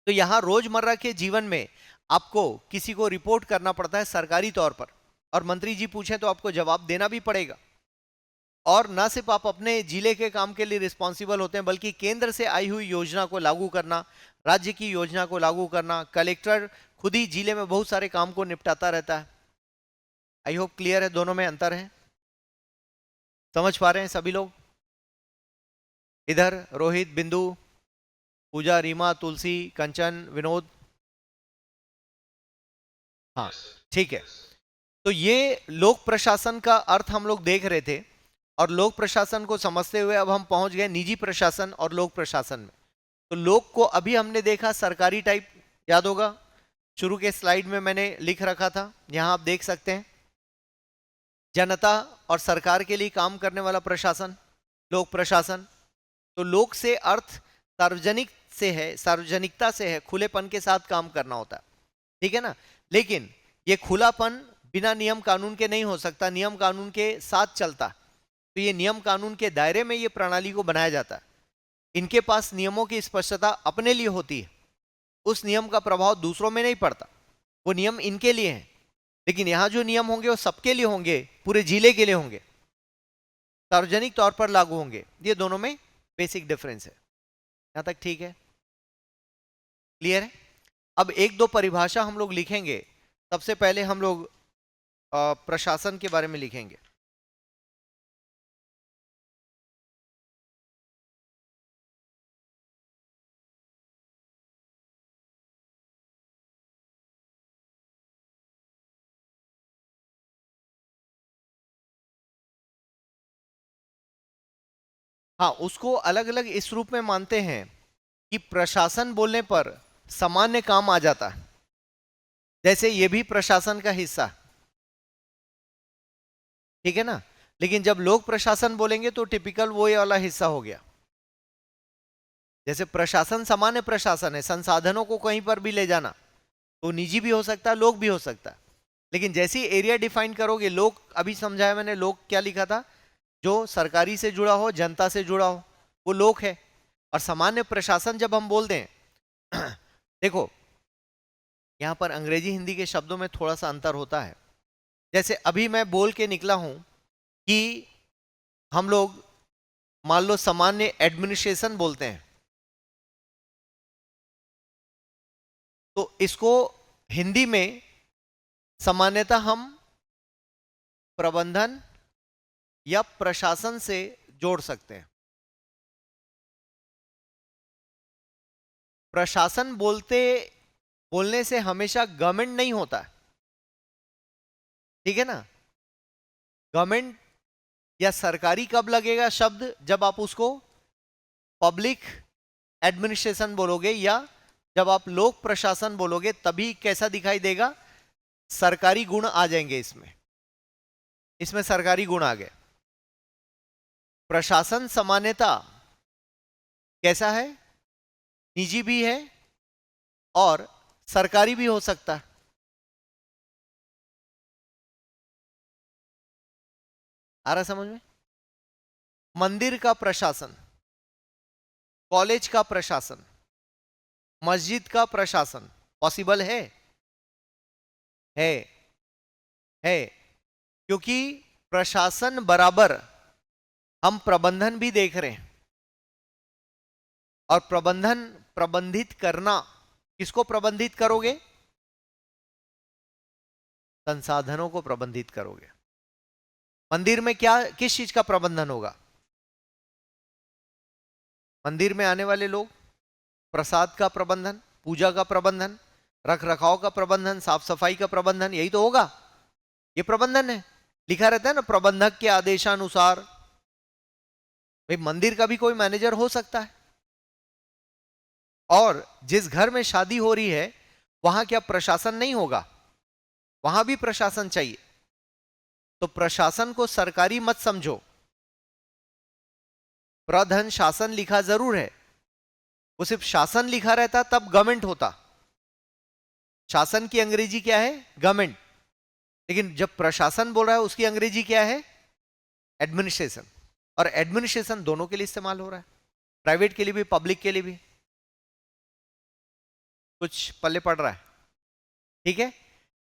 तो यहां रोजमर्रा के जीवन में आपको किसी को रिपोर्ट करना पड़ता है सरकारी तौर पर, और मंत्री जी पूछे तो आपको जवाब देना भी पड़ेगा। और ना सिर्फ आप अपने जिले के काम के लिए रिस्पॉन्सिबल होते हैं, बल्कि केंद्र से आई हुई योजना को लागू करना, राज्य की योजना को लागू करना, कलेक्टर खुद ही जिले में बहुत सारे काम को निपटाता रहता है। आई होप क्लियर है, दोनों में अंतर है, समझ पा रहे हैं सभी लोग? इधर रोहित, बिंदु, पूजा, रीमा, तुलसी, कंचन, विनोद, हाँ ठीक है। तो ये लोक प्रशासन का अर्थ हम लोग देख रहे थे, और लोक प्रशासन को समझते हुए अब हम पहुंच गए निजी प्रशासन और लोक प्रशासन में। तो लोक को अभी हमने देखा सरकारी टाइप, याद होगा शुरू के स्लाइड में मैंने लिख रखा था, यहां आप देख सकते हैं, जनता और सरकार के लिए काम करने वाला प्रशासन लोक प्रशासन। तो लोक से अर्थ सार्वजनिक से है, सार्वजनिकता से है, खुलेपन के साथ काम करना होता है, ठीक है ना। लेकिन ये खुलापन बिना नियम कानून के नहीं हो सकता, नियम कानून के साथ चलता। तो ये नियम कानून के दायरे में ये प्रणाली को बनाया जाता है। इनके पास नियमों की स्पष्टता अपने लिए होती है, उस नियम का प्रभाव दूसरों में नहीं पड़ता, वो नियम इनके लिए हैं। लेकिन यहां जो नियम होंगे वो सबके लिए होंगे, पूरे जिले के लिए होंगे, सार्वजनिक तौर पर लागू होंगे। ये दोनों में बेसिक डिफरेंस है। यहां तक ठीक है, क्लियर है? अब एक दो परिभाषा हम लोग लिखेंगे। सबसे पहले हम लोग प्रशासन के बारे में लिखेंगे। हाँ, उसको अलग अलग इस रूप में मानते हैं कि प्रशासन बोलने पर सामान्य काम आ जाता है, जैसे ये भी प्रशासन का हिस्सा, ठीक है ना। लेकिन जब लोक प्रशासन बोलेंगे तो टिपिकल वो ये वाला हिस्सा हो गया। जैसे प्रशासन सामान्य प्रशासन है, संसाधनों को कहीं पर भी ले जाना, तो निजी भी हो सकता है, लोक भी हो सकता है। लेकिन जैसे ही एरिया डिफाइन करोगे, लोक अभी समझाया मैंने, लोक क्या लिखा था, जो सरकारी से जुड़ा हो, जनता से जुड़ा हो, वो लोक है। और सामान्य प्रशासन जब हम बोलते हैं देखो यहां पर अंग्रेजी हिंदी के शब्दों में थोड़ा सा अंतर होता है। जैसे अभी मैं बोल के निकला हूं कि हम लोग मान लो सामान्य एडमिनिस्ट्रेशन बोलते हैं, तो इसको हिंदी में सामान्यतः हम प्रबंधन या प्रशासन से जोड़ सकते हैं। प्रशासन बोलने से हमेशा गवर्नमेंट नहीं होता, ठीक है ना। गवर्नमेंट या सरकारी कब लगेगा शब्द, जब आप उसको पब्लिक एडमिनिस्ट्रेशन बोलोगे, या जब आप लोक प्रशासन बोलोगे, तभी कैसा दिखाई देगा, सरकारी गुण आ जाएंगे इसमें, इसमें सरकारी गुण आ गए। प्रशासन सामान्यता कैसा है, निजी भी है और सरकारी भी हो सकता है। आ रहा समझ में? मंदिर का प्रशासन, कॉलेज का प्रशासन, मस्जिद का प्रशासन पॉसिबल है? है, क्योंकि प्रशासन बराबर हम प्रबंधन भी देख रहे हैं। और प्रबंधित करना, किसको प्रबंधित करोगे, संसाधनों को प्रबंधित करोगे। मंदिर में क्या, किस चीज का प्रबंधन होगा, मंदिर में आने वाले लोग, प्रसाद का प्रबंधन, पूजा का प्रबंधन, रख रखाव का प्रबंधन, साफ सफाई का प्रबंधन, यही तो होगा, ये प्रबंधन है। लिखा रहता है ना, प्रबंधक के आदेशानुसार। भाई मंदिर का भी कोई मैनेजर हो सकता है। और जिस घर में शादी हो रही है वहां क्या प्रशासन नहीं होगा? वहां भी प्रशासन चाहिए। तो प्रशासन को सरकारी मत समझो। प्रधन शासन लिखा जरूर है, वो सिर्फ शासन लिखा रहता तब गवर्नमेंट होता। शासन की अंग्रेजी क्या है? गवर्नमेंट। लेकिन जब प्रशासन बोल रहा है उसकी अंग्रेजी क्या है? एडमिनिस्ट्रेशन। और एडमिनिस्ट्रेशन दोनों के लिए इस्तेमाल हो रहा है, प्राइवेट के लिए भी, पब्लिक के लिए भी। कुछ पल्ले पड़ रहा है? ठीक है।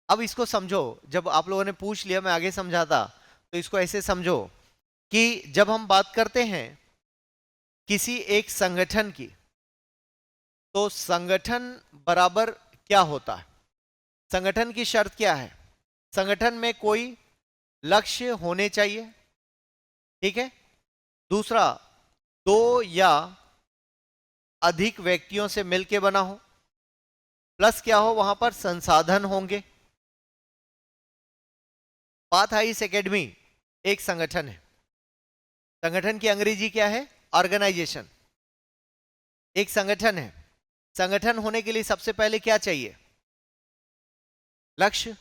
अब इसको समझो, जब आप लोगों ने पूछ लिया मैं आगे समझाता, तो इसको ऐसे समझो कि जब हम बात करते हैं किसी एक संगठन की, तो संगठन बराबर क्या होता है? संगठन की शर्त क्या है? संगठन में कोई लक्ष्य होने चाहिए, ठीक है। दूसरा, दो या अधिक व्यक्तियों से मिलकर बना हो, प्लस क्या हो, वहां पर संसाधन होंगे। पाथ हाइस एकेडमी एक संगठन है। संगठन की अंग्रेजी क्या है? ऑर्गेनाइजेशन। एक संगठन है। संगठन होने के लिए सबसे पहले क्या चाहिए? लक्ष्य।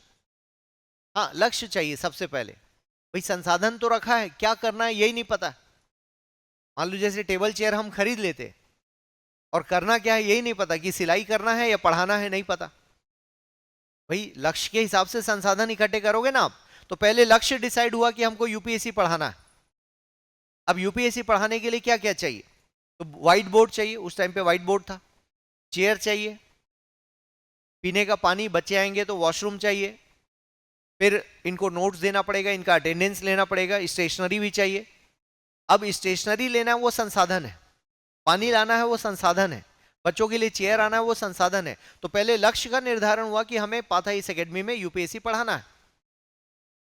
हाँ, लक्ष्य चाहिए सबसे पहले। भाई संसाधन तो रखा है, क्या करना है यही नहीं पता। मान लो जैसे टेबल चेयर हम खरीद लेते और करना क्या है यही नहीं पता, कि सिलाई करना है या पढ़ाना है, नहीं पता। भाई लक्ष्य के हिसाब से संसाधन इकट्ठे करोगे ना आप। तो पहले लक्ष्य डिसाइड हुआ कि हमको यूपीएससी पढ़ाना है। अब यूपीएससी पढ़ाने के लिए क्या क्या चाहिए? तो व्हाइट बोर्ड चाहिए, उस टाइम पे व्हाइट बोर्ड था। चेयर चाहिए, पीने का पानी, बच्चे आएंगे तो वॉशरूम चाहिए, फिर इनको नोट्स देना पड़ेगा, इनका अटेंडेंस लेना पड़ेगा, स्टेशनरी भी चाहिए। अब स्टेशनरी लेना है वो संसाधन है, पानी लाना है वो संसाधन है, बच्चों के लिए चेयर आना है वो संसाधन है। तो पहले लक्ष्य का निर्धारण हुआ कि हमें पाथा इस एकेडमी में यूपीएससी पढ़ाना है।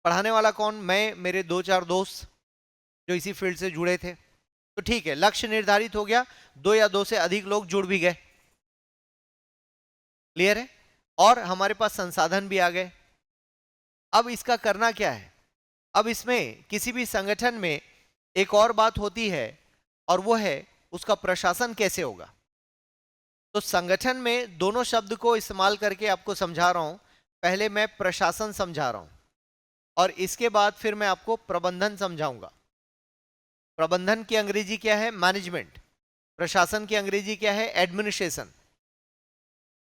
पढ़ाने वाला कौन? मैं, मेरे 2-4 दोस्त जो इसी फील्ड से जुड़े थे। तो ठीक है, लक्ष्य निर्धारित हो गया, 2 या 2 से अधिक लोग जुड़ भी गए, क्लियर है। और हमारे पास संसाधन भी आ गए। अब इसका करना क्या है? अब इसमें किसी भी संगठन में एक और बात होती है, और वो है उसका प्रशासन कैसे होगा। तो संगठन में दोनों शब्द को इस्तेमाल करके आपको समझा रहा हूं। पहले मैं प्रशासन समझा रहा हूं और इसके बाद फिर मैं आपको प्रबंधन समझाऊंगा। प्रबंधन की अंग्रेजी क्या है? मैनेजमेंट। प्रशासन की अंग्रेजी क्या है? एडमिनिस्ट्रेशन।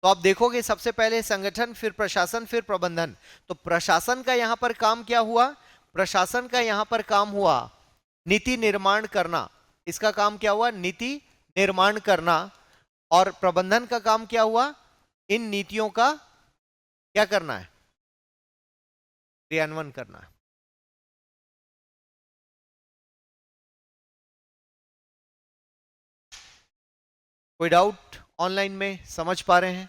तो आप देखोगे सबसे पहले संगठन, फिर प्रशासन, फिर प्रबंधन। तो प्रशासन का यहां पर काम क्या हुआ? प्रशासन का यहां पर काम हुआ नीति निर्माण करना। इसका काम क्या हुआ? नीति निर्माण करना। और प्रबंधन का काम क्या हुआ? इन नीतियों का क्या करना है? क्रियान्वयन करना है। कोई डाउट ऑनलाइन में? समझ पा रहे हैं?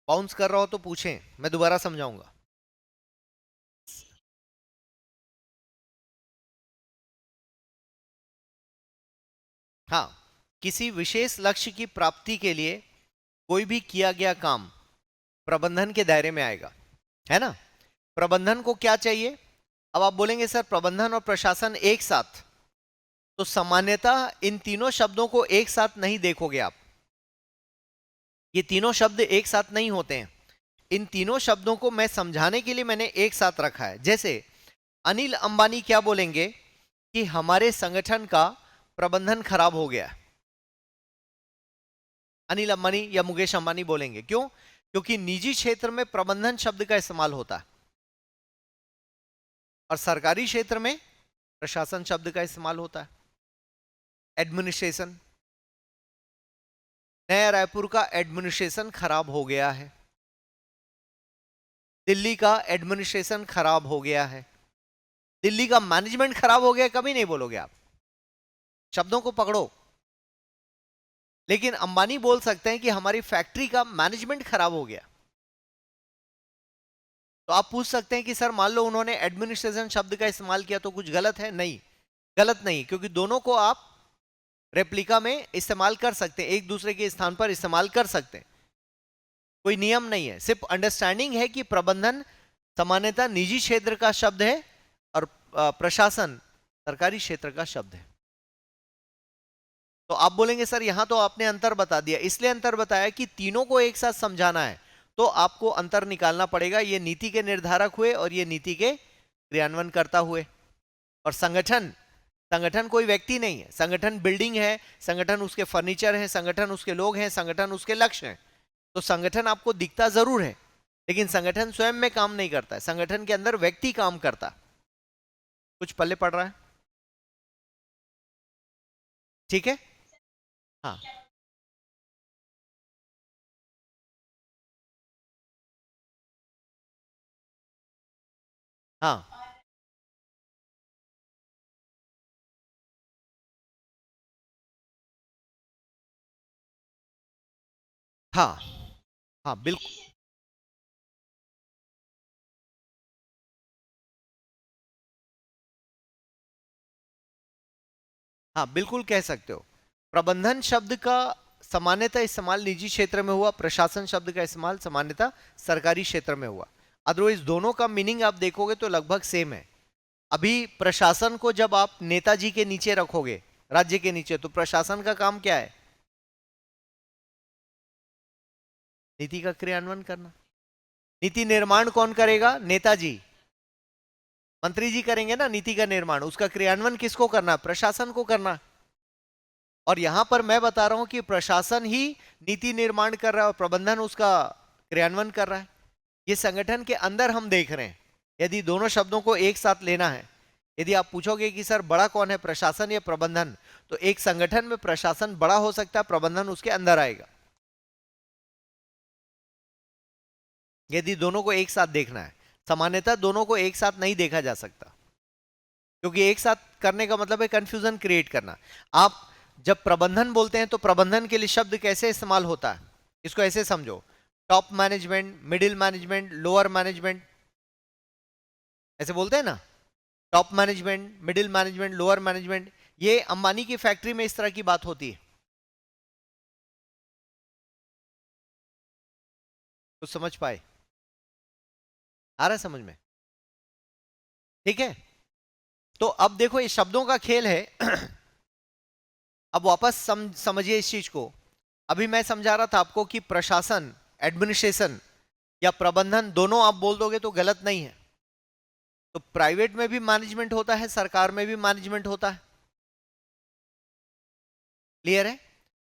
बाउंस कर रहा हो तो पूछें, मैं दोबारा समझाऊंगा। हाँ, किसी विशेष लक्ष्य की प्राप्ति के लिए कोई भी किया गया काम प्रबंधन के दायरे में आएगा, है ना। प्रबंधन को क्या चाहिए? अब आप बोलेंगे सर प्रबंधन और प्रशासन एक साथ, तो सामान्यतः इन तीनों शब्दों को एक साथ नहीं देखोगे आप। ये तीनों शब्द एक साथ नहीं होते हैं। इन तीनों शब्दों को मैं समझाने के लिए मैंने एक साथ रखा है। जैसे अनिल अंबानी क्या बोलेंगे कि हमारे संगठन का प्रबंधन खराब हो गया। अनिल अंबानी या मुकेश अंबानी बोलेंगे, क्यों? क्योंकि निजी क्षेत्र में प्रबंधन शब्द का इस्तेमाल होता है और सरकारी क्षेत्र में प्रशासन शब्द का इस्तेमाल होता है। एडमिनिस्ट्रेशन, नया रायपुर का एडमिनिस्ट्रेशन खराब हो गया है, दिल्ली का एडमिनिस्ट्रेशन खराब हो गया है, दिल्ली का मैनेजमेंट खराब हो गया, कभी नहीं बोलोगे आप। शब्दों को पकड़ो। लेकिन अंबानी बोल सकते हैं कि हमारी फैक्ट्री का मैनेजमेंट खराब हो गया। तो आप पूछ सकते हैं कि सर मान लो उन्होंने एडमिनिस्ट्रेशन शब्द का इस्तेमाल किया तो कुछ गलत है? नहीं, गलत नहीं, क्योंकि दोनों को आप रेप्लिका में इस्तेमाल कर सकते हैं, एक दूसरे के स्थान पर इस्तेमाल कर सकते हैं, कोई नियम नहीं है। सिर्फ अंडरस्टैंडिंग है कि प्रबंधन सामान्यतः निजी क्षेत्र का शब्द है और प्रशासन सरकारी क्षेत्र का शब्द है। तो आप बोलेंगे सर यहां तो आपने अंतर बता दिया, इसलिए अंतर बताया कि तीनों को एक साथ समझाना है, तो आपको अंतर निकालना पड़ेगा। ये नीति के निर्धारक हुए और ये नीति के क्रियान्वयन करता हुए। और संगठन, संगठन कोई व्यक्ति नहीं है, संगठन बिल्डिंग है, संगठन उसके फर्नीचर है, संगठन उसके लोग हैं, संगठन उसके लक्ष्य हैं। तो संगठन आपको दिखता जरूर है, लेकिन संगठन स्वयं में काम नहीं करता है, संगठन के अंदर व्यक्ति काम करता है। कुछ पल्ले पड़ रहा है? ठीक है, हाँ हाँ हाँ हाँ बिल्कुल, हाँ बिल्कुल कह सकते हो। प्रबंधन शब्द का सामान्यतः इस्तेमाल निजी क्षेत्र में हुआ, प्रशासन शब्द का इस्तेमाल सामान्यतः सरकारी क्षेत्र में हुआ। अदरवाइज दोनों का मीनिंग आप देखोगे तो लगभग सेम है। अभी प्रशासन को जब आप नेताजी के नीचे रखोगे, राज्य के नीचे, तो प्रशासन का काम क्या है? नीति का क्रियान्वयन करना। नीति निर्माण कौन करेगा? नेताजी, मंत्री जी करेंगे ना नीति का निर्माण। उसका क्रियान्वयन किसको करना? प्रशासन को करना। और यहां पर मैं बता रहा हूं कि प्रशासन ही नीति निर्माण कर रहा है और प्रबंधन उसका क्रियान्वयन कर रहा है। ये संगठन के अंदर हम देख रहे हैं। यदि दोनों शब्दों को एक साथ लेना है, यदि आप पूछोगे कि सर बड़ा कौन है, प्रशासन या प्रबंधन, तो एक संगठन में प्रशासन बड़ा हो सकता है, प्रबंधन उसके अंदर आएगा। यदि दोनों को एक साथ देखना है, सामान्यतः दोनों को एक साथ नहीं देखा जा सकता, क्योंकि एक साथ करने का मतलब है कंफ्यूजन क्रिएट करना। आप जब प्रबंधन बोलते हैं तो प्रबंधन के लिए शब्द कैसे इस्तेमाल होता है, इसको ऐसे समझो, top management, middle management, lower management, ऐसे बोलते हैं ना, top management, middle management, lower management. ये अंबानी की फैक्ट्री में इस तरह की बात होती है। तो समझ पाए? आ रहा है समझ में? ठीक है, तो अब देखो ये शब्दों का खेल है। अब वापस समझिए इस चीज को। अभी मैं समझा रहा था आपको कि प्रशासन, एडमिनिस्ट्रेशन या प्रबंधन, दोनों आप बोल दोगे तो गलत नहीं है। तो प्राइवेट में भी मैनेजमेंट होता है, सरकार में भी मैनेजमेंट होता है। क्लियर है?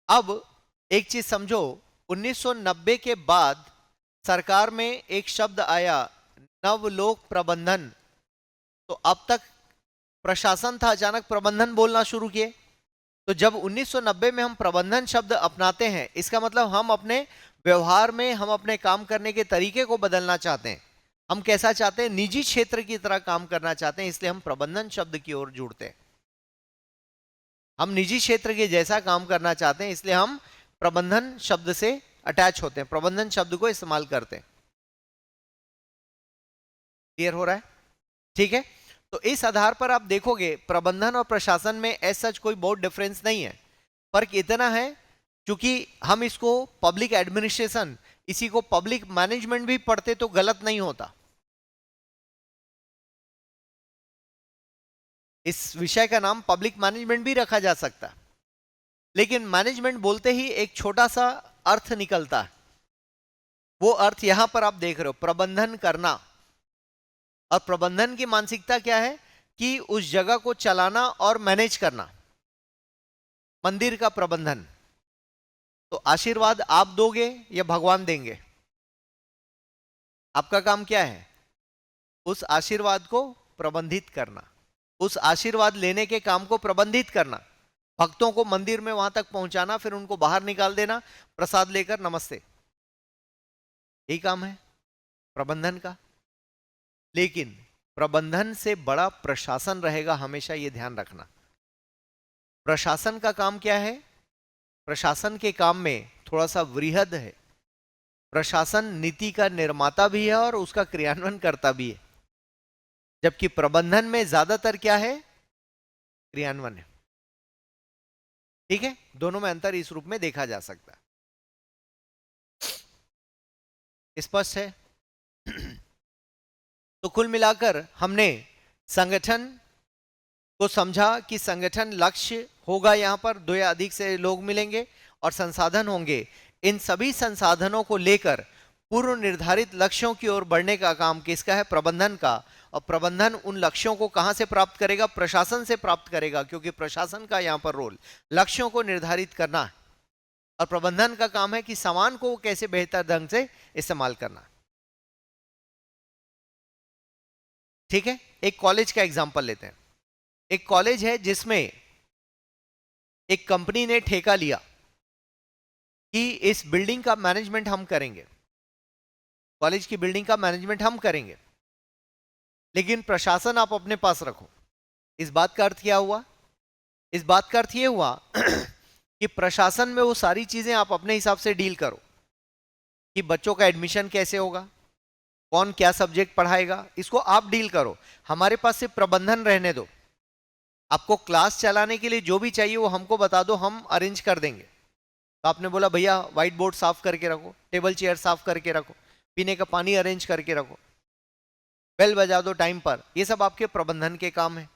अब एक चीज समझो, 1990 के बाद सरकार में एक शब्द आया, नवलोक प्रबंधन। तो अब तक प्रशासन था, अचानक प्रबंधन बोलना शुरू किए। तो जब 1990 में हम प्रबंधन शब्द अपनाते हैं, इसका मतलब हम अपने व्यवहार में, हम अपने काम करने के तरीके को बदलना चाहते हैं। हम कैसा चाहते हैं? निजी क्षेत्र की तरह काम करना चाहते हैं, इसलिए हम प्रबंधन शब्द की ओर जुड़ते हैं। हम निजी क्षेत्र के जैसा काम करना चाहते हैं, इसलिए हम प्रबंधन शब्द से अटैच होते हैं, प्रबंधन शब्द को इस्तेमाल करते हैं। क्लियर हो रहा है? ठीक है, तो इस आधार पर आप देखोगे प्रबंधन और प्रशासन में एज सच कोई बहुत डिफरेंस नहीं है। फर्क इतना है, क्योंकि हम इसको पब्लिक एडमिनिस्ट्रेशन, इसी को पब्लिक मैनेजमेंट भी पढ़ते तो गलत नहीं होता। इस विषय का नाम पब्लिक मैनेजमेंट भी रखा जा सकता है, लेकिन मैनेजमेंट बोलते ही एक छोटा सा अर्थ निकलता है। वो अर्थ यहां पर आप देख रहे हो, प्रबंधन करना। और प्रबंधन की मानसिकता क्या है? कि उस जगह को चलाना और मैनेज करना। मंदिर का प्रबंधन, तो आशीर्वाद आप दोगे या भगवान देंगे? आपका काम क्या है? उस आशीर्वाद को प्रबंधित करना, उस आशीर्वाद लेने के काम को प्रबंधित करना, भक्तों को मंदिर में वहां तक पहुंचाना, फिर उनको बाहर निकाल देना, प्रसाद लेकर नमस्ते। यही काम है प्रबंधन का। लेकिन प्रबंधन से बड़ा प्रशासन रहेगा, हमेशा यह ध्यान रखना। प्रशासन का काम क्या है? प्रशासन के काम में थोड़ा सा वृहद है। प्रशासन नीति का निर्माता भी है और उसका क्रियान्वयन करता भी है, जबकि प्रबंधन में ज्यादातर क्या है, क्रियान्वयन है। ठीक है, दोनों में अंतर इस रूप में देखा जा सकता है। स्पष्ट है? तो कुल मिलाकर हमने संगठन को समझा कि संगठन लक्ष्य होगा, यहां पर दो या अधिक से लोग मिलेंगे और संसाधन होंगे। इन सभी संसाधनों को लेकर पूर्व निर्धारित लक्ष्यों की ओर बढ़ने का काम किसका है, प्रबंधन का। और प्रबंधन उन लक्ष्यों को कहां से प्राप्त करेगा, प्रशासन से प्राप्त करेगा, क्योंकि प्रशासन का यहां पर रोल लक्ष्यों को निर्धारित करना है और प्रबंधन का काम है कि सामान को कैसे बेहतर ढंग से इस्तेमाल करना। ठीक है, एक कॉलेज का एग्जांपल लेते हैं। एक कॉलेज है जिसमें एक कंपनी ने ठेका लिया कि इस बिल्डिंग का मैनेजमेंट हम करेंगे, कॉलेज की बिल्डिंग का मैनेजमेंट हम करेंगे, लेकिन प्रशासन आप अपने पास रखो। इस बात का अर्थ क्या हुआ, इस बात का अर्थ यह हुआ कि प्रशासन में वो सारी चीजें आप अपने हिसाब से डील करो कि बच्चों का एडमिशन कैसे होगा, कौन क्या सब्जेक्ट पढ़ाएगा, इसको आप डील करो। हमारे पास सिर्फ प्रबंधन रहने दो। आपको क्लास चलाने के लिए जो भी चाहिए वो हमको बता दो, हम अरेंज कर देंगे। तो आपने बोला भैया व्हाइट बोर्ड साफ करके रखो, टेबल चेयर साफ करके रखो, पीने का पानी अरेंज करके रखो, बेल बजा दो टाइम पर, ये सब आपके प्रबंधन के काम है।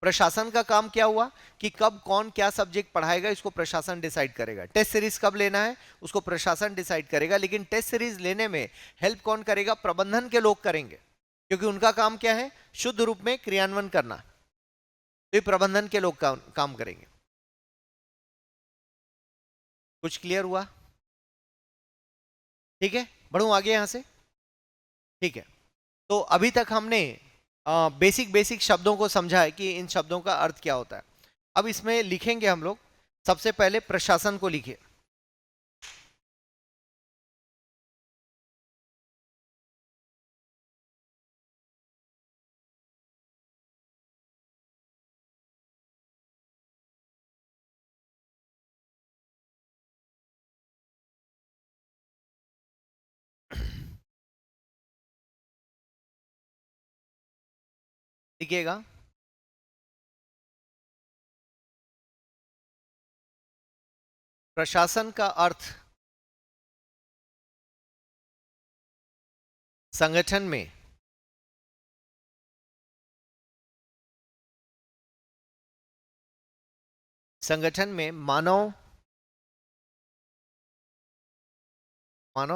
प्रशासन का काम क्या हुआ कि कब कौन क्या सब्जेक्ट पढ़ाएगा इसको प्रशासन डिसाइड करेगा। टेस्ट सीरीज कब लेना है उसको प्रशासन डिसाइड करेगा, लेकिन टेस्ट सीरीज लेने में हेल्प कौन करेगा, प्रबंधन के लोग करेंगे, क्योंकि उनका काम क्या है, शुद्ध रूप में क्रियान्वयन करना। तो ये प्रबंधन के लोग काम करेंगे। कुछ क्लियर हुआ? ठीक है, बढ़ूं आगे यहां से। ठीक है, तो अभी तक हमने बेसिक बेसिक शब्दों को समझा है कि इन शब्दों का अर्थ क्या होता है। अब इसमें लिखेंगे हम लोग, सबसे पहले प्रशासन को लिखिए। लिखिएगा, प्रशासन का अर्थ संगठन में मानव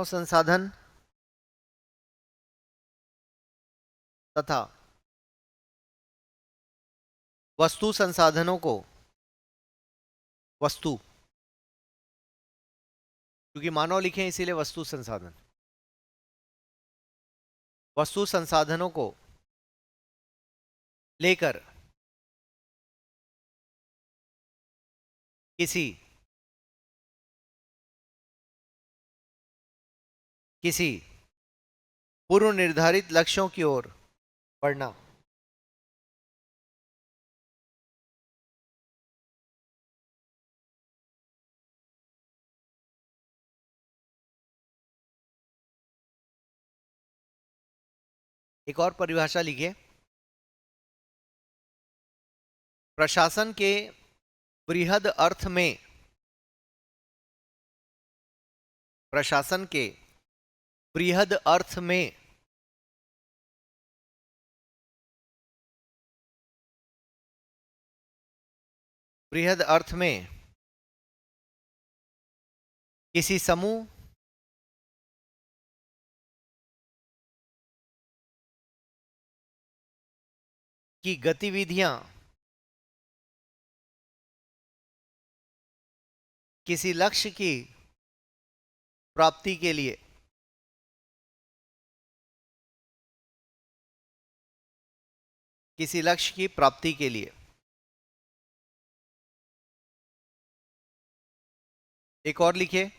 संसाधन तथा वस्तु संसाधनों को, वस्तु क्योंकि मानव लिखे इसीलिए वस्तु संसाधन, वस्तु संसाधनों को लेकर किसी किसी पूर्व निर्धारित लक्ष्यों की ओर बढ़ना। एक और परिभाषा लिखिए, प्रशासन के बृहद अर्थ में, प्रशासन के बृहद अर्थ में बृहद अर्थ में किसी समूह की गतिविधियां किसी लक्ष्य की प्राप्ति के लिए किसी लक्ष्य की प्राप्ति के लिए। एक और लिखिए,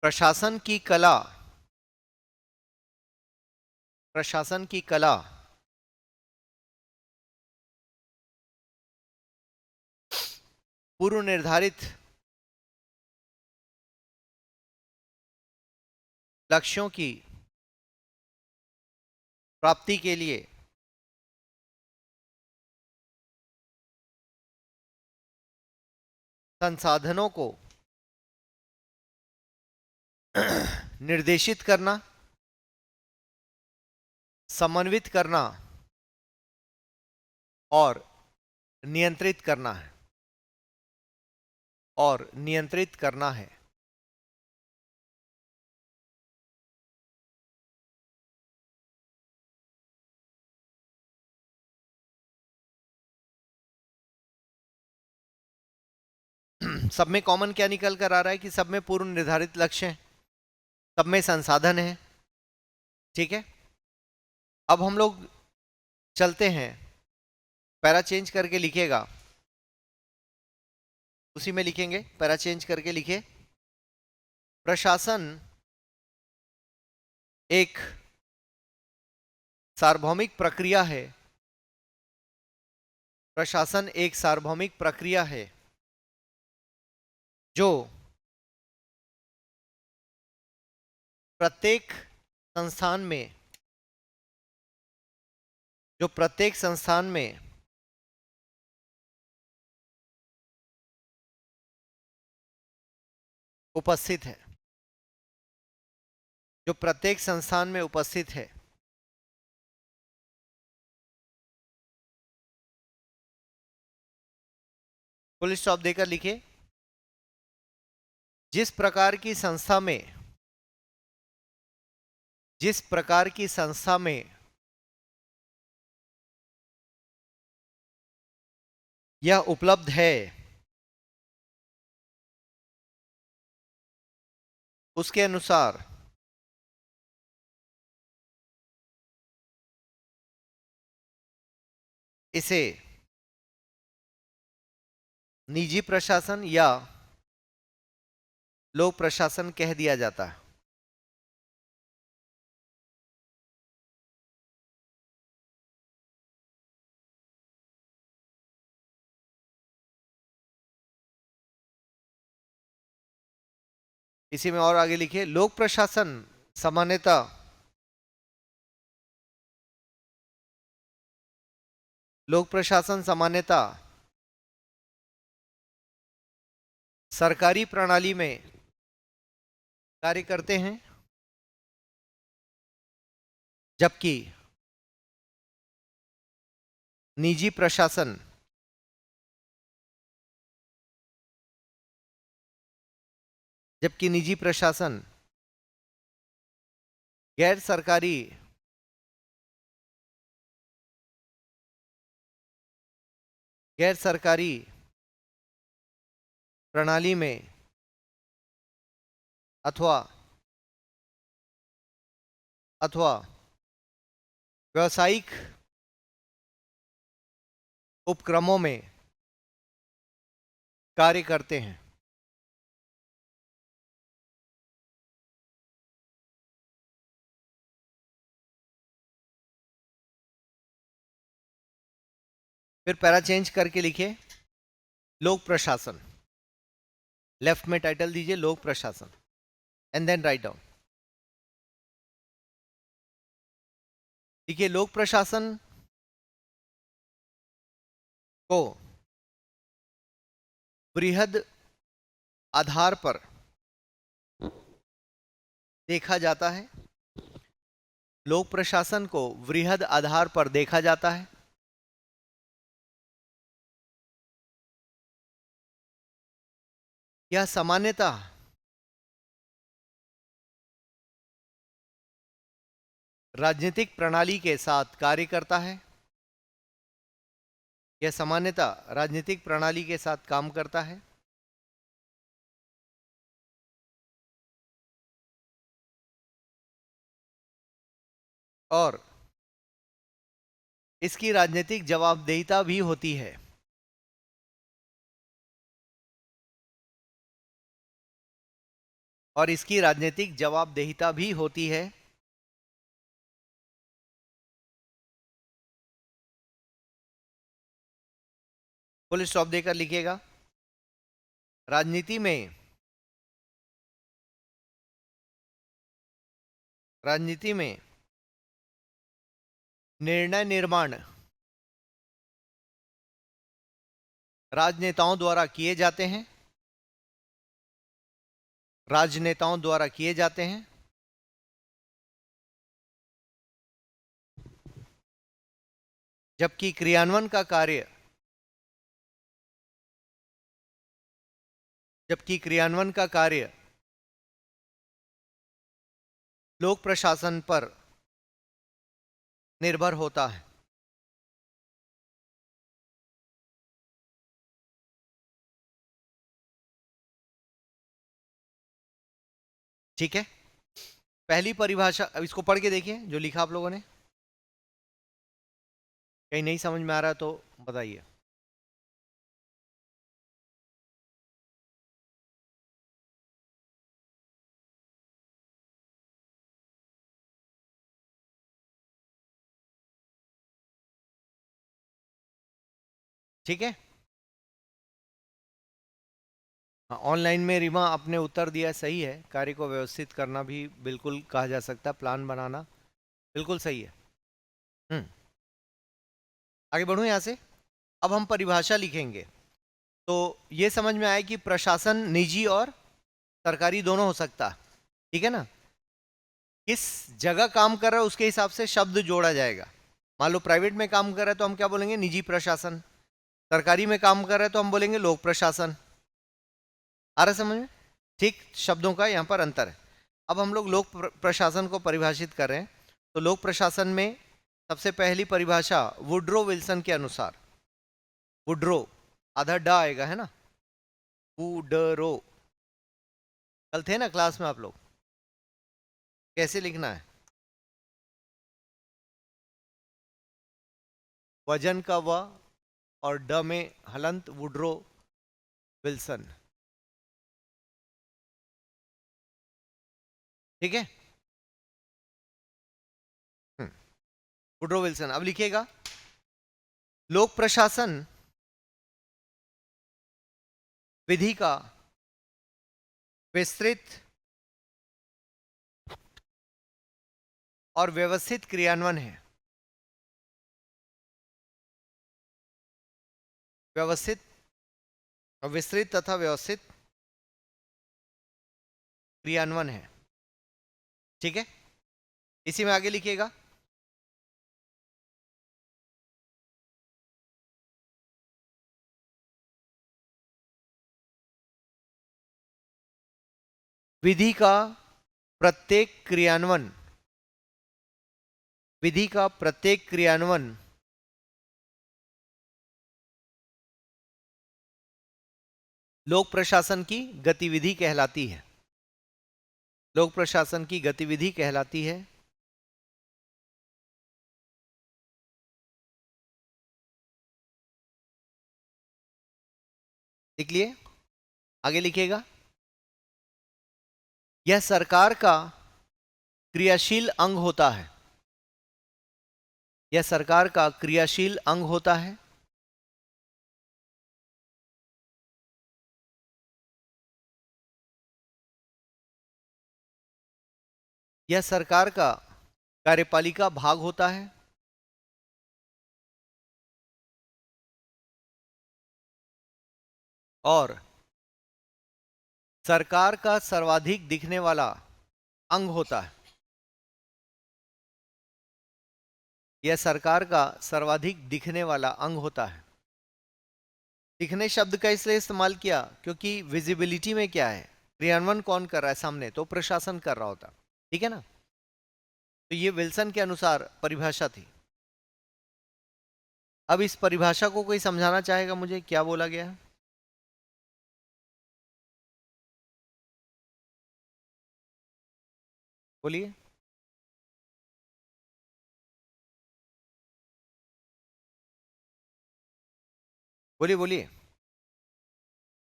प्रशासन की कला, प्रशासन की कला पूर्व निर्धारित लक्ष्यों की प्राप्ति के लिए संसाधनों को निर्देशित करना, समन्वित करना और नियंत्रित करना है, और नियंत्रित करना है। सब में कॉमन क्या निकल कर आ रहा है कि सब में पूर्व निर्धारित लक्ष्य हैं, सब में संसाधन है। ठीक है, अब हम लोग चलते हैं, पैरा चेंज करके लिखिएगा, उसी में लिखेंगे, पैरा चेंज करके लिखे। प्रशासन एक सार्वभौमिक प्रक्रिया है। प्रशासन एक सार्वभौमिक प्रक्रिया है जो प्रत्येक संस्थान में उपस्थित है, जो प्रत्येक संस्थान में उपस्थित है। फुल स्टॉप देकर लिखिए। जिस प्रकार की संस्था में यह उपलब्ध है, उसके अनुसार इसे निजी प्रशासन या लोक प्रशासन कह दिया जाता है। इसी में और आगे लिखिए, लोक प्रशासन सामान्यतः सरकारी प्रणाली में कार्य करते हैं, जबकि निजी प्रशासन गैर सरकारी प्रणाली में अथवा व्यावसायिक उपक्रमों में कार्य करते हैं। फिर पैरा चेंज करके लिखिए, लोक प्रशासन, लेफ्ट में टाइटल दीजिए लोक प्रशासन, एंड देन राइट डाउन। देखिए, लोक प्रशासन को बृहद आधार पर देखा जाता है, लोक प्रशासन को वृहद आधार पर देखा जाता है। यह सामान्यतः राजनीतिक प्रणाली के साथ कार्य करता है। यह सामान्यतः राजनीतिक प्रणाली के साथ काम करता है और इसकी राजनीतिक जवाबदेहिता भी होती है। फुल स्टॉप देकर लिखिएगा। राजनीति में, राजनीति में निर्णय निर्माण राजनेताओं द्वारा किए जाते हैं, राजनेताओं द्वारा किए जाते हैं, जबकि क्रियान्वयन का कार्य, जबकि क्रियान्वयन का कार्य लोक प्रशासन पर निर्भर होता है। ठीक है, पहली परिभाषा, अब इसको पढ़ के देखिए जो लिखा आप लोगों ने, कहीं नहीं समझ में आ रहा है तो बताइए। ठीक है, हाँ, ऑनलाइन में रीमा आपने उत्तर दिया, सही है। कार्य को व्यवस्थित करना भी बिल्कुल कहा जा सकता है, प्लान बनाना बिल्कुल सही है। आगे बढ़ूं यहां से। अब हम परिभाषा लिखेंगे। तो ये समझ में आया कि प्रशासन निजी और सरकारी दोनों हो सकता है। ठीक है ना, किस जगह काम कर रहा है उसके हिसाब से शब्द जोड़ा जाएगा। मान लो प्राइवेट में काम कर रहा है तो हम क्या बोलेंगे, निजी प्रशासन। सरकारी में काम कर रहा है तो हम बोलेंगे लोक प्रशासन। आ रहा है समझ में? ठीक, शब्दों का यहाँ पर अंतर है। अब हम लोग लोक प्रशासन को परिभाषित कर रहे हैं। तो लोक प्रशासन में सबसे पहली परिभाषा वुड्रो विल्सन के अनुसार, वुड्रो आधा ड आएगा है ना, वुडरो, कल थे ना क्लास में आप लोग, कैसे लिखना है, वजन का व और ड में हलंत, वुड्रो विल्सन। ठीक है, वुड्रो विल्सन। अब लिखिएगा, लोक प्रशासन विधि का विस्तृत और व्यवस्थित क्रियान्वयन है। व्यवस्थित, विस्तृत तथा व्यवस्थित क्रियान्वयन है। ठीक है, इसी में आगे लिखिएगा, विधि का प्रत्येक क्रियान्वयन, विधि का प्रत्येक क्रियान्वयन लोक प्रशासन की गतिविधि कहलाती है। लोक प्रशासन की गतिविधि कहलाती है। लिख लिए, आगे लिखिएगा, यह सरकार का क्रियाशील अंग होता है। यह सरकार का क्रियाशील अंग होता है। यह सरकार का कार्यपालिका भाग होता है। और सरकार का सर्वाधिक दिखने वाला अंग होता है। यह सरकार का सर्वाधिक दिखने वाला अंग होता है। दिखने शब्द का इसलिए इस्तेमाल किया क्योंकि विजिबिलिटी में क्या है, क्रियान्वयन कौन कर रहा है सामने, तो प्रशासन कर रहा होता। ठीक है ना, तो ये विल्सन के अनुसार परिभाषा थी। अब इस परिभाषा को कोई समझाना चाहेगा मुझे, क्या बोला गया है? बोलिए, बोलिए, बोलिए।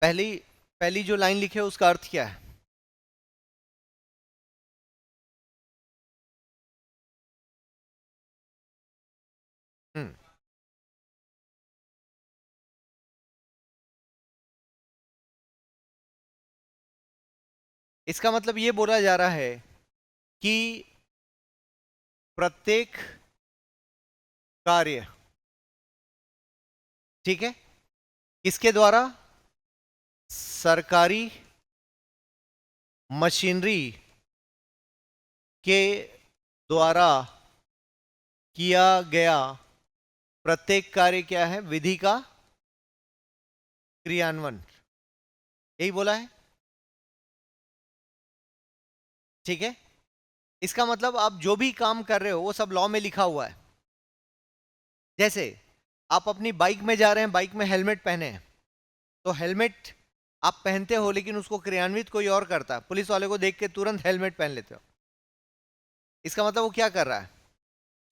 पहली पहली जो लाइन लिखे उसका अर्थ क्या है? हम्म, इसका मतलब ये बोला जा रहा है कि प्रत्येक कार्य, ठीक है, किसके द्वारा? सरकारी मशीनरी के द्वारा किया गया प्रत्येक कार्य क्या है? विधि का क्रियान्वयन। यही बोला है, ठीक है। इसका मतलब आप जो भी काम कर रहे हो वो सब लॉ में लिखा हुआ है। जैसे आप अपनी बाइक में जा रहे हैं, बाइक में हेलमेट पहने हैं, तो हेलमेट आप पहनते हो लेकिन उसको क्रियान्वित कोई और करता है, पुलिस वाले को देख के तुरंत हेलमेट पहन लेते हो। इसका मतलब वो क्या कर रहा है?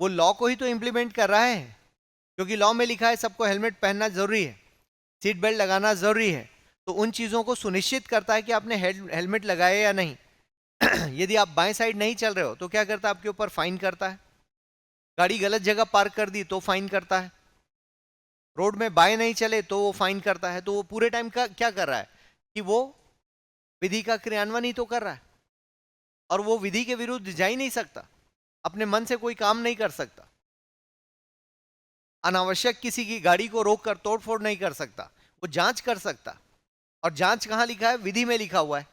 वो लॉ को ही तो इंप्लीमेंट कर रहा है, क्योंकि लॉ में लिखा है सबको हेलमेट पहनना जरूरी है, सीट बेल्ट लगाना जरूरी है। तो उन चीजों को सुनिश्चित करता है कि आपने हेलमेट लगाया या नहीं। यदि आप बाएं साइड नहीं चल रहे हो तो क्या करता है? आपके ऊपर फाइन करता है। गाड़ी गलत जगह पार्क कर दी तो फाइन करता है। रोड में बाएं नहीं चले तो वो फाइन करता है। तो वो पूरे टाइम का क्या कर रहा है कि वो विधि का क्रियान्वयन ही तो कर रहा है, और वो विधि के विरुद्ध जा ही नहीं सकता, अपने मन से कोई काम नहीं कर सकता, अनावश्यक किसी की गाड़ी को रोककर तोड़फोड़ नहीं कर सकता। वो जांच कर सकता, और जांच कहां लिखा है? विधि में लिखा हुआ है।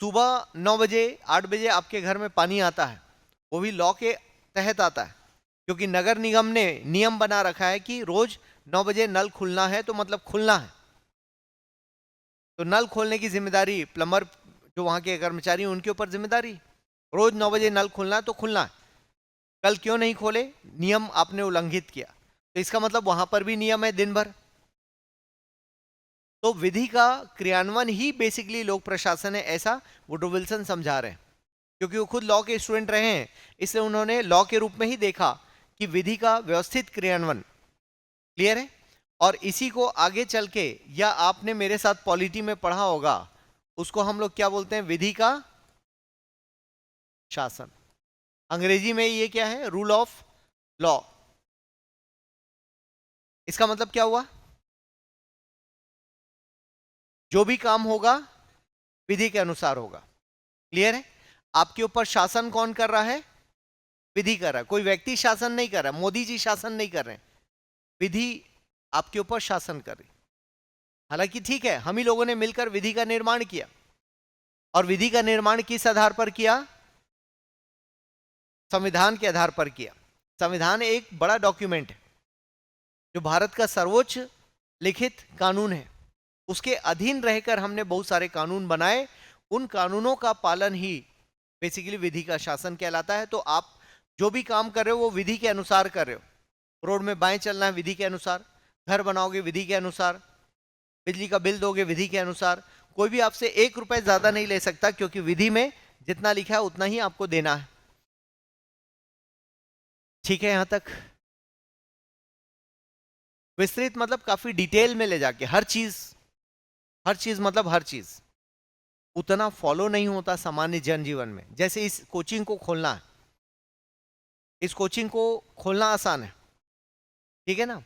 सुबह 9 बजे 8 बजे आपके घर में पानी आता है, वो भी लॉ के तहत आता है, क्योंकि नगर निगम ने नियम बना रखा है कि रोज 9 बजे नल खुलना है, तो मतलब खुलना है। तो नल खोलने की जिम्मेदारी प्लम्बर, जो वहां के कर्मचारी, उनके ऊपर जिम्मेदारी। रोज 9 बजे नल खुलना है तो खुलना है। कल क्यों नहीं खोले? नियम आपने उल्लंघित किया, तो इसका मतलब वहां पर भी नियम है दिन भर। तो विधि का क्रियान्वयन ही बेसिकली लोक प्रशासन है, ऐसा वुडरो विल्सन समझा रहे हैं। क्योंकि वो खुद लॉ के स्टूडेंट रहे हैं, इसलिए उन्होंने लॉ के रूप में ही देखा कि विधि का व्यवस्थित क्रियान्वयन। क्लियर है? और इसी को आगे चल के, या आपने मेरे साथ पॉलिटी में पढ़ा होगा, उसको हम लोग क्या बोलते हैं? विधि का शासन। अंग्रेजी में ये क्या है? Rule of law. इसका मतलब क्या हुआ? जो भी काम होगा विधि के अनुसार होगा। क्लियर है? आपके ऊपर शासन कौन कर रहा है? विधि कर रहा है। कोई व्यक्ति शासन नहीं कर रहा है, मोदी जी शासन नहीं कर रहे हैं, विधि आपके ऊपर शासन कर रही। हालांकि ठीक है, हम ही लोगों ने मिलकर विधि का निर्माण किया, और विधि का निर्माण किस आधार पर किया? संविधान के आधार पर किया। संविधान एक बड़ा डॉक्यूमेंट है, जो भारत का सर्वोच्च लिखित कानून है। उसके अधीन रहकर हमने बहुत सारे कानून बनाए, उन कानूनों का पालन ही बेसिकली विधि का शासन कहलाता है। तो आप जो भी काम कर रहे हो वो विधि के अनुसार कर रहे हो। रोड में बाएं चलना है विधि के अनुसार, घर बनाओगे विधि के अनुसार, बिजली का बिल दोगे विधि के अनुसार। कोई भी आपसे 1 रुपए ज्यादा नहीं ले सकता, क्योंकि विधि में जितना लिखा है उतना ही आपको देना है। ठीक है? यहां तक विस्तृत मतलब काफी डिटेल में ले जाके हर चीज मतलब हर चीज उतना फॉलो नहीं होता सामान्य जनजीवन में। जैसे इस कोचिंग को खोलना है, इस कोचिंग को खोलना आसान है, ठीक है ना,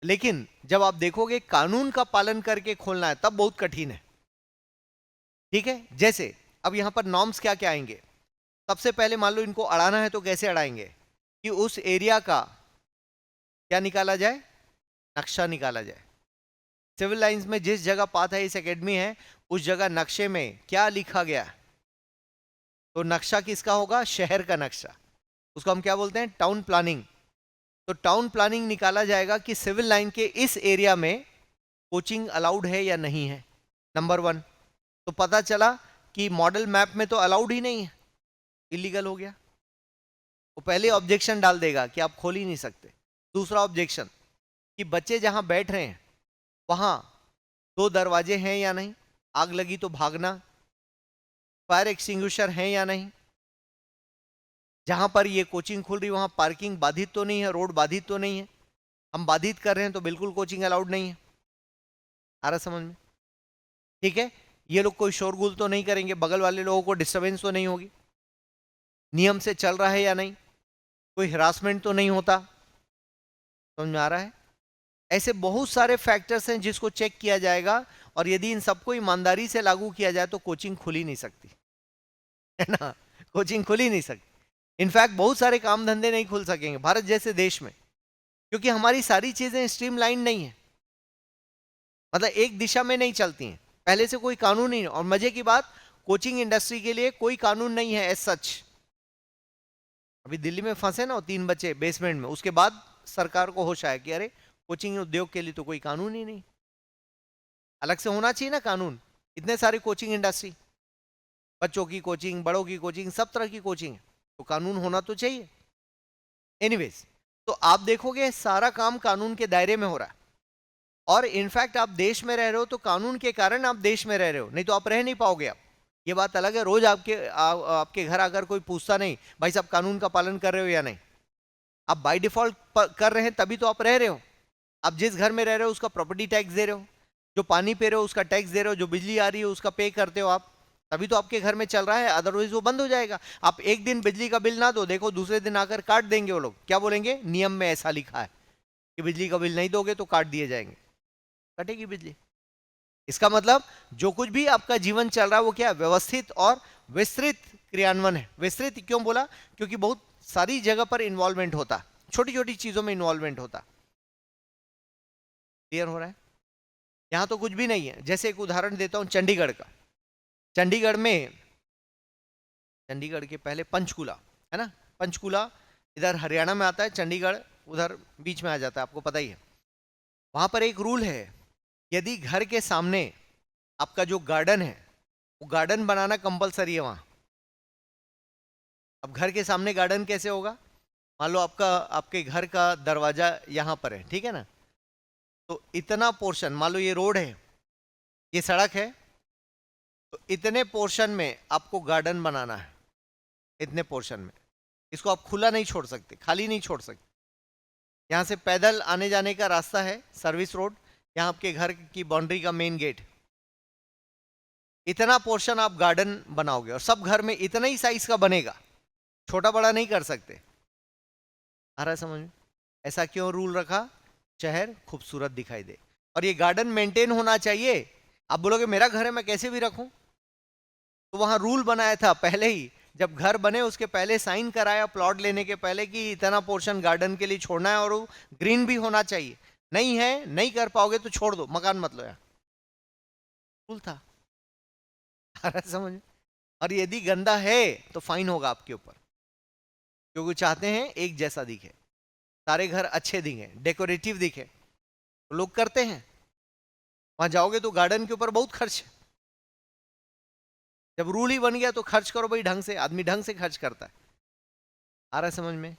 लेकिन जब आप देखोगे कानून का पालन करके खोलना है तब बहुत कठिन है। ठीक है? जैसे अब यहां पर नॉर्म्स क्या क्या आएंगे? सबसे पहले मान लो इनको अड़ाना है तो कैसे अड़ाएंगे? कि उस एरिया का क्या निकाला जाए? नक्शा निकाला जाए। सिविल लाइंस में जिस जगह पाथ है इस एकेडमी है, उस जगह नक्शे में क्या लिखा गया? तो नक्शा किसका होगा? शहर का नक्शा। उसको हम क्या बोलते हैं? Town planning. तो टाउन प्लानिंग निकाला जाएगा कि सिविल लाइन के इस एरिया में कोचिंग अलाउड है या नहीं है, नंबर 1। तो पता चला कि मॉडल मैप में तो अलाउड ही नहीं है, इलीगल हो गया। वो पहले ऑब्जेक्शन डाल देगा कि आप खोल ही नहीं सकते। दूसरा ऑब्जेक्शन कि बच्चे जहां बैठ रहे हैं वहां 2 दरवाजे हैं या नहीं, आग लगी तो भागना, फायर एक्सटिंग्विशर है या नहीं, जहां पर ये कोचिंग खुल रही वहां पार्किंग बाधित तो नहीं है, रोड बाधित तो नहीं है। हम बाधित कर रहे हैं तो बिल्कुल कोचिंग अलाउड नहीं है। आ रहा समझ में? ठीक है? ये लोग कोई शोरगुल तो नहीं करेंगे, बगल वाले लोगों को डिस्टर्बेंस तो नहीं होगी, नियम से चल रहा है या नहीं, कोई हिरासमेंट तो नहीं होता। समझ में आ रहा है? ऐसे बहुत सारे फैक्टर्स हैं जिसको चेक किया जाएगा, और यदि इन सबको ईमानदारी से लागू किया जाए तो कोचिंग खुल ही नहीं सकती, है ना। कोचिंग खुल ही नहीं सकती। इनफैक्ट बहुत सारे काम धंधे नहीं खुल सकेंगे भारत जैसे देश में, क्योंकि हमारी सारी चीजें स्ट्रीमलाइन नहीं है, मतलब एक दिशा में नहीं चलती हैं, पहले से कोई कानून नहीं है। और मजे की बात, कोचिंग इंडस्ट्री के लिए कोई कानून नहीं है एज सच। अभी दिल्ली में फंसे ना 3 बच्चे बेसमेंट में, उसके बाद सरकार को होश आया कि अरे कोचिंग उद्योग के लिए तो कोई कानून ही नहीं, अलग से होना चाहिए ना कानून। इतने सारे कोचिंग इंडस्ट्री, बच्चों की कोचिंग, बड़ों की कोचिंग, सब तरह की कोचिंग है, तो कानून होना तो चाहिए। एनीवेज, तो आप देखोगे सारा काम कानून के दायरे में हो रहा है, और इनफैक्ट आप देश में रह रहे हो तो कानून के कारण आप देश में रह रहे हो, नहीं तो आप रह नहीं पाओगे। आप, ये बात अलग है, रोज आपके घर अगर कोई पूछता नहीं भाई साहब कानून का पालन कर रहे हो या नहीं, आप बाय डिफॉल्ट कर रहे हैं तभी तो आप रह रहे हो। आप जिस घर में रह रहे हो उसका प्रॉपर्टी टैक्स दे रहे हो, जो पानी पी रहे हो उसका टैक्स दे रहे हो, जो बिजली आ रही है उसका पे करते हो आप, तभी तो आपके घर में चल रहा है, अदरवाइज वो बंद हो जाएगा। आप एक दिन बिजली का बिल ना दो, देखो दूसरे दिन आकर काट देंगे वो लोग। क्या बोलेंगे? नियम में ऐसा लिखा है कि बिजली का बिल नहीं दोगे तो काट दिए जाएंगे, कटेगी बिजली। इसका मतलब जो कुछ भी आपका जीवन चल रहा है वो क्या है? व्यवस्थित और विस्तृत क्रियान्वयन है। विस्तृत क्यों बोला? क्योंकि बहुत सारी जगह पर इन्वॉल्वमेंट होता, छोटी छोटी चीजों में इन्वॉल्वमेंट होता। क्लियर हो रहा है? यहां तो कुछ भी नहीं है। जैसे एक उदाहरण देता हूं चंडीगढ़ का। चंडीगढ़ में, चंडीगढ़ के पहले पंचकुला है ना, पंचकुला इधर हरियाणा में आता है, चंडीगढ़ उधर बीच में आ जाता है, आपको पता ही है। वहां पर एक रूल है, यदि घर के सामने आपका जो गार्डन है वो गार्डन बनाना कंपलसरी है वहां। अब घर के सामने गार्डन कैसे होगा? मान लो आपके घर का दरवाजा यहां पर है, ठीक है ना, तो इतना पोर्शन, मान लो ये रोड है, ये सड़क है, तो इतने पोर्शन में आपको गार्डन बनाना है, इतने पोर्शन में। इसको आप खुला नहीं छोड़ सकते, खाली नहीं छोड़ सकते। यहाँ से पैदल आने जाने का रास्ता है, सर्विस रोड, यहाँ आपके घर की बाउंड्री का मेन गेट, इतना पोर्शन आप गार्डन बनाओगे, और सब घर में इतना ही साइज का बनेगा, छोटा बड़ा नहीं कर सकते। आ रहा है समझ में? ऐसा क्यों रूल रखा? शहर खूबसूरत दिखाई दे, और ये गार्डन मेंटेन होना चाहिए। आप बोलोगे मेरा घर है मैं कैसे भी रखूं, तो वहां रूल बनाया था पहले ही, जब घर बने उसके पहले साइन कराया प्लॉट लेने के पहले कि इतना पोर्शन गार्डन के लिए छोड़ना है, और वो ग्रीन भी होना चाहिए। नहीं है, नहीं कर पाओगे तो छोड़ दो, मकान मत लो यार, रूल था। समझ में? और यदि गंदा है तो फाइन होगा आपके ऊपर, क्योंकि चाहते हैं एक जैसा दिखे, सारे घर अच्छे दिखे, डेकोरेटिव दिखे, तो लोग करते हैं। वहां जाओगे तो गार्डन के ऊपर बहुत खर्च है। जब रूल ही बन गया तो खर्च करो भाई ढंग से, आदमी ढंग से खर्च करता है। आ रहा है समझ में?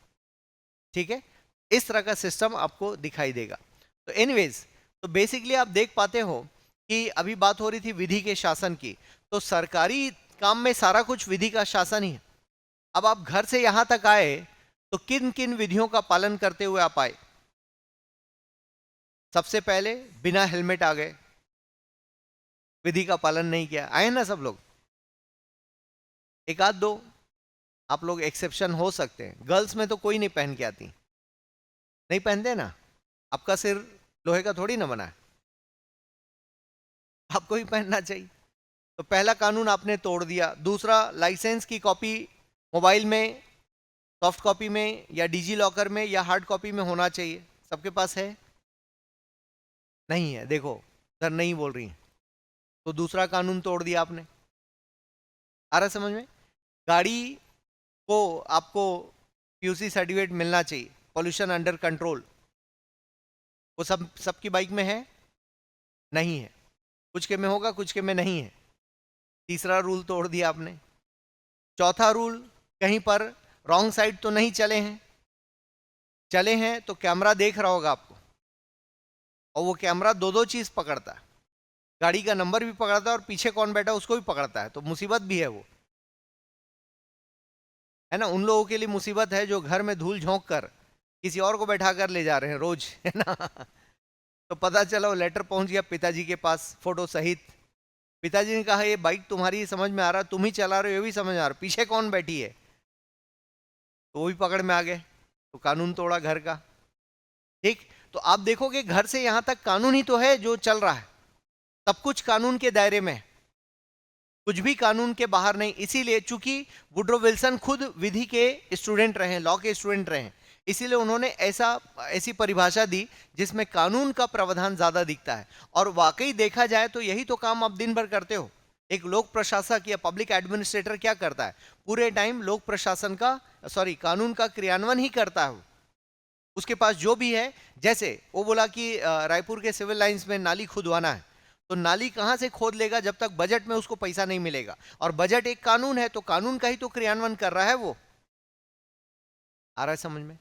ठीक है, इस तरह का सिस्टम आपको दिखाई देगा। तो एनीवेज, तो बेसिकली आप देख पाते हो कि अभी बात हो रही थी विधि के शासन की, तो सरकारी काम में सारा कुछ विधि का शासन ही है। अब आप घर से यहां तक आए तो किन किन विधियों का पालन करते हुए आप आए? सबसे पहले बिना हेलमेट आ गए, विधि का पालन नहीं किया, आए ना सब लोग। एक आध दो आप लोग एक्सेप्शन हो सकते हैं, गर्ल्स में तो कोई नहीं पहन के आती, नहीं पहनते ना, आपका सिर लोहे का थोड़ी ना बना है, आपको ही पहनना चाहिए। तो पहला कानून आपने तोड़ दिया। दूसरा, लाइसेंस की कॉपी मोबाइल में, सॉफ्ट कॉपी में, या डिजी लॉकर में, या हार्ड कॉपी में होना चाहिए। सबके पास है? नहीं है, देखो सर नहीं बोल रही हैं, तो दूसरा कानून तोड़ दिया आपने। आ रहा समझ में? गाड़ी को आपको पीयूसी सर्टिफिकेट मिलना चाहिए, पॉल्यूशन अंडर कंट्रोल, वो सबकी बाइक में है? नहीं है, कुछ के में होगा कुछ के में नहीं है। तीसरा रूल तोड़ दिया आपने। चौथा रूल, कहीं पर रॉन्ग साइड तो नहीं चले हैं, चले हैं तो कैमरा देख रहा होगा आपको, और वो कैमरा दो दो चीज पकड़ता है, गाड़ी का नंबर भी पकड़ता है और पीछे कौन बैठा है उसको भी पकड़ता है, तो मुसीबत भी है वो, है ना। उन लोगों के लिए मुसीबत है जो घर में धूल झोंक कर किसी और को बैठा कर ले जा रहे हैं रोज, है ना। तो पता चला वो लेटर पहुंच गया पिताजी के पास फोटो सहित। पिताजी ने कहा ये बाइक तुम्हारी समझ में आ रहा, तुम ही चला रहे हो, ये भी समझ आ रहा, पीछे कौन बैठी है, तो वो भी पकड़ में आ गए, तो कानून तोड़ा घर का। ठीक, तो आप देखोगे घर से यहां तक कानून ही तो है जो चल रहा है, सब कुछ कानून के दायरे में, कुछ भी कानून के बाहर नहीं। इसीलिए चूंकि वुड्रो विल्सन खुद विधि के स्टूडेंट रहे, लॉ के स्टूडेंट रहे, इसीलिए उन्होंने ऐसी परिभाषा दी जिसमें कानून का प्रावधान ज्यादा दिखता है। और वाकई देखा जाए तो यही तो काम आप दिन भर करते हो। एक लोक प्रशासक या पब्लिक एडमिनिस्ट्रेटर क्या करता है, पूरे टाइम लोक प्रशासन का कानून का क्रियान्वयन ही करता है। उसके पास जो भी है, जैसे वो बोला कि रायपुर के सिविल लाइंस में नाली खुदवाना है, तो नाली कहां से खोद लेगा जब तक बजट में उसको पैसा नहीं मिलेगा। और बजट एक कानून है, तो कानून का ही तो क्रियान्वयन कर रहा है वो। आ रहा है समझ में?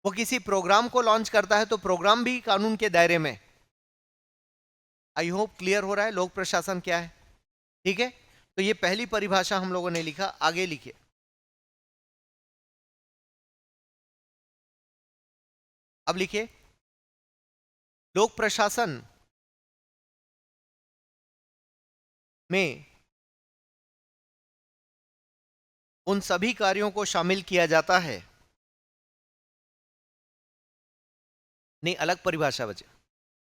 वो किसी प्रोग्राम को लॉन्च करता है तो प्रोग्राम भी कानून के दायरे में। आई होप क्लियर हो रहा है लोक प्रशासन क्या है। ठीक है, तो ये पहली परिभाषा हम लोगों ने लिखा। आगे लिखिए, अब लिखिए, लोक प्रशासन में उन सभी कार्यों को शामिल किया जाता है। नहीं, अलग परिभाषा बचे,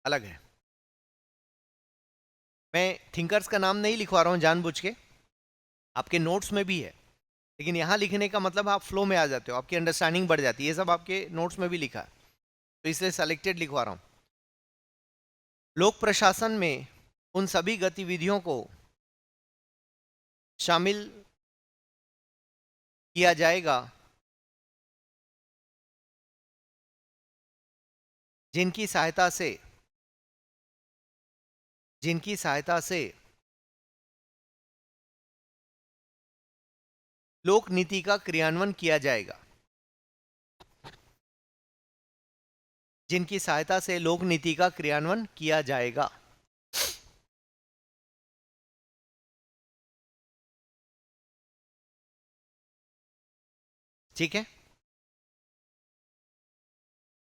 अलग है। मैं थिंकर्स का नाम नहीं लिखवा रहा हूं जानबूझ के, आपके नोट्स में भी है, लेकिन यहां लिखने का मतलब आप फ्लो में आ जाते हो, आपकी अंडरस्टैंडिंग बढ़ जाती है। ये सब आपके नोट्स में भी लिखा है, तो इसलिए सेलेक्टेड लिखवा रहा हूं। लोक प्रशासन में उन सभी गतिविधियों को शामिल किया जाएगा जिनकी सहायता से लोक नीति का क्रियान्वयन किया जाएगा, जिनकी सहायता से लोक नीति का क्रियान्वयन किया जाएगा। ठीक है,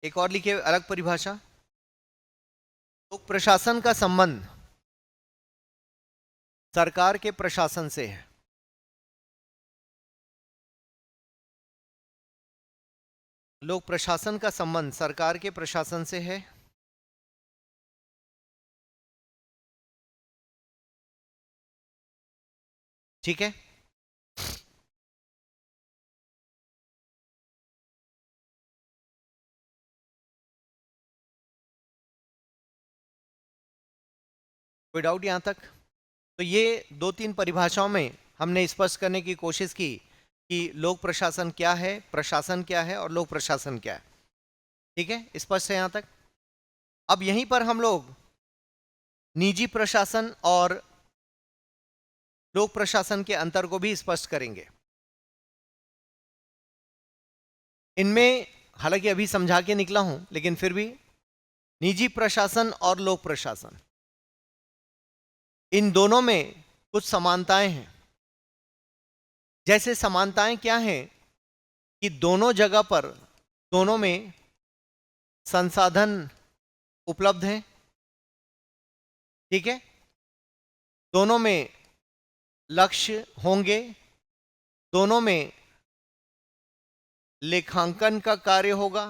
एक और लिखिए अलग परिभाषा। लोक प्रशासन का संबंध सरकार के प्रशासन से है। लोक प्रशासन का संबंध सरकार के प्रशासन से है। ठीक है, कोई डाउट यहां तक? तो ये दो तीन परिभाषाओं में हमने स्पष्ट करने की कोशिश की कि लोक प्रशासन क्या है, प्रशासन क्या है और लोक प्रशासन क्या है। ठीक है, स्पष्ट है यहां तक? अब यहीं पर हम लोग निजी प्रशासन और लोक प्रशासन के अंतर को भी स्पष्ट करेंगे। इनमें हालांकि अभी समझा के निकला हूं, लेकिन फिर भी निजी प्रशासन और लोक प्रशासन, इन दोनों में कुछ समानताएं हैं। जैसे समानताएं क्या हैं कि दोनों जगह पर, दोनों में संसाधन उपलब्ध हैं। ठीक है, दोनों में लक्ष्य होंगे, दोनों में लेखांकन का कार्य होगा,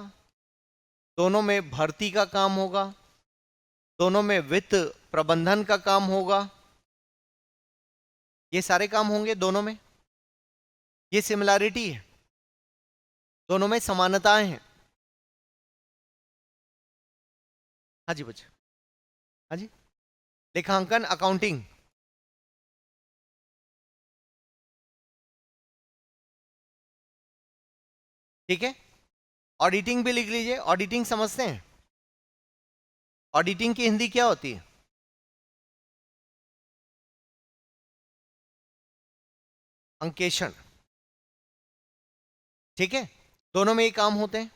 दोनों में भर्ती का काम होगा, दोनों में वित्त प्रबंधन का काम होगा। ये सारे काम होंगे दोनों में। ये सिमिलैरिटी है, दोनों में समानताएं हैं। हाँ जी बच्चे, हाँ जी, लेखांकन, अकाउंटिंग। ठीक है, ऑडिटिंग भी लिख लीजिए। ऑडिटिंग समझते हैं? ऑडिटिंग की हिंदी क्या होती है? अंकेक्षण। ठीक है, दोनों में ये काम होते हैं।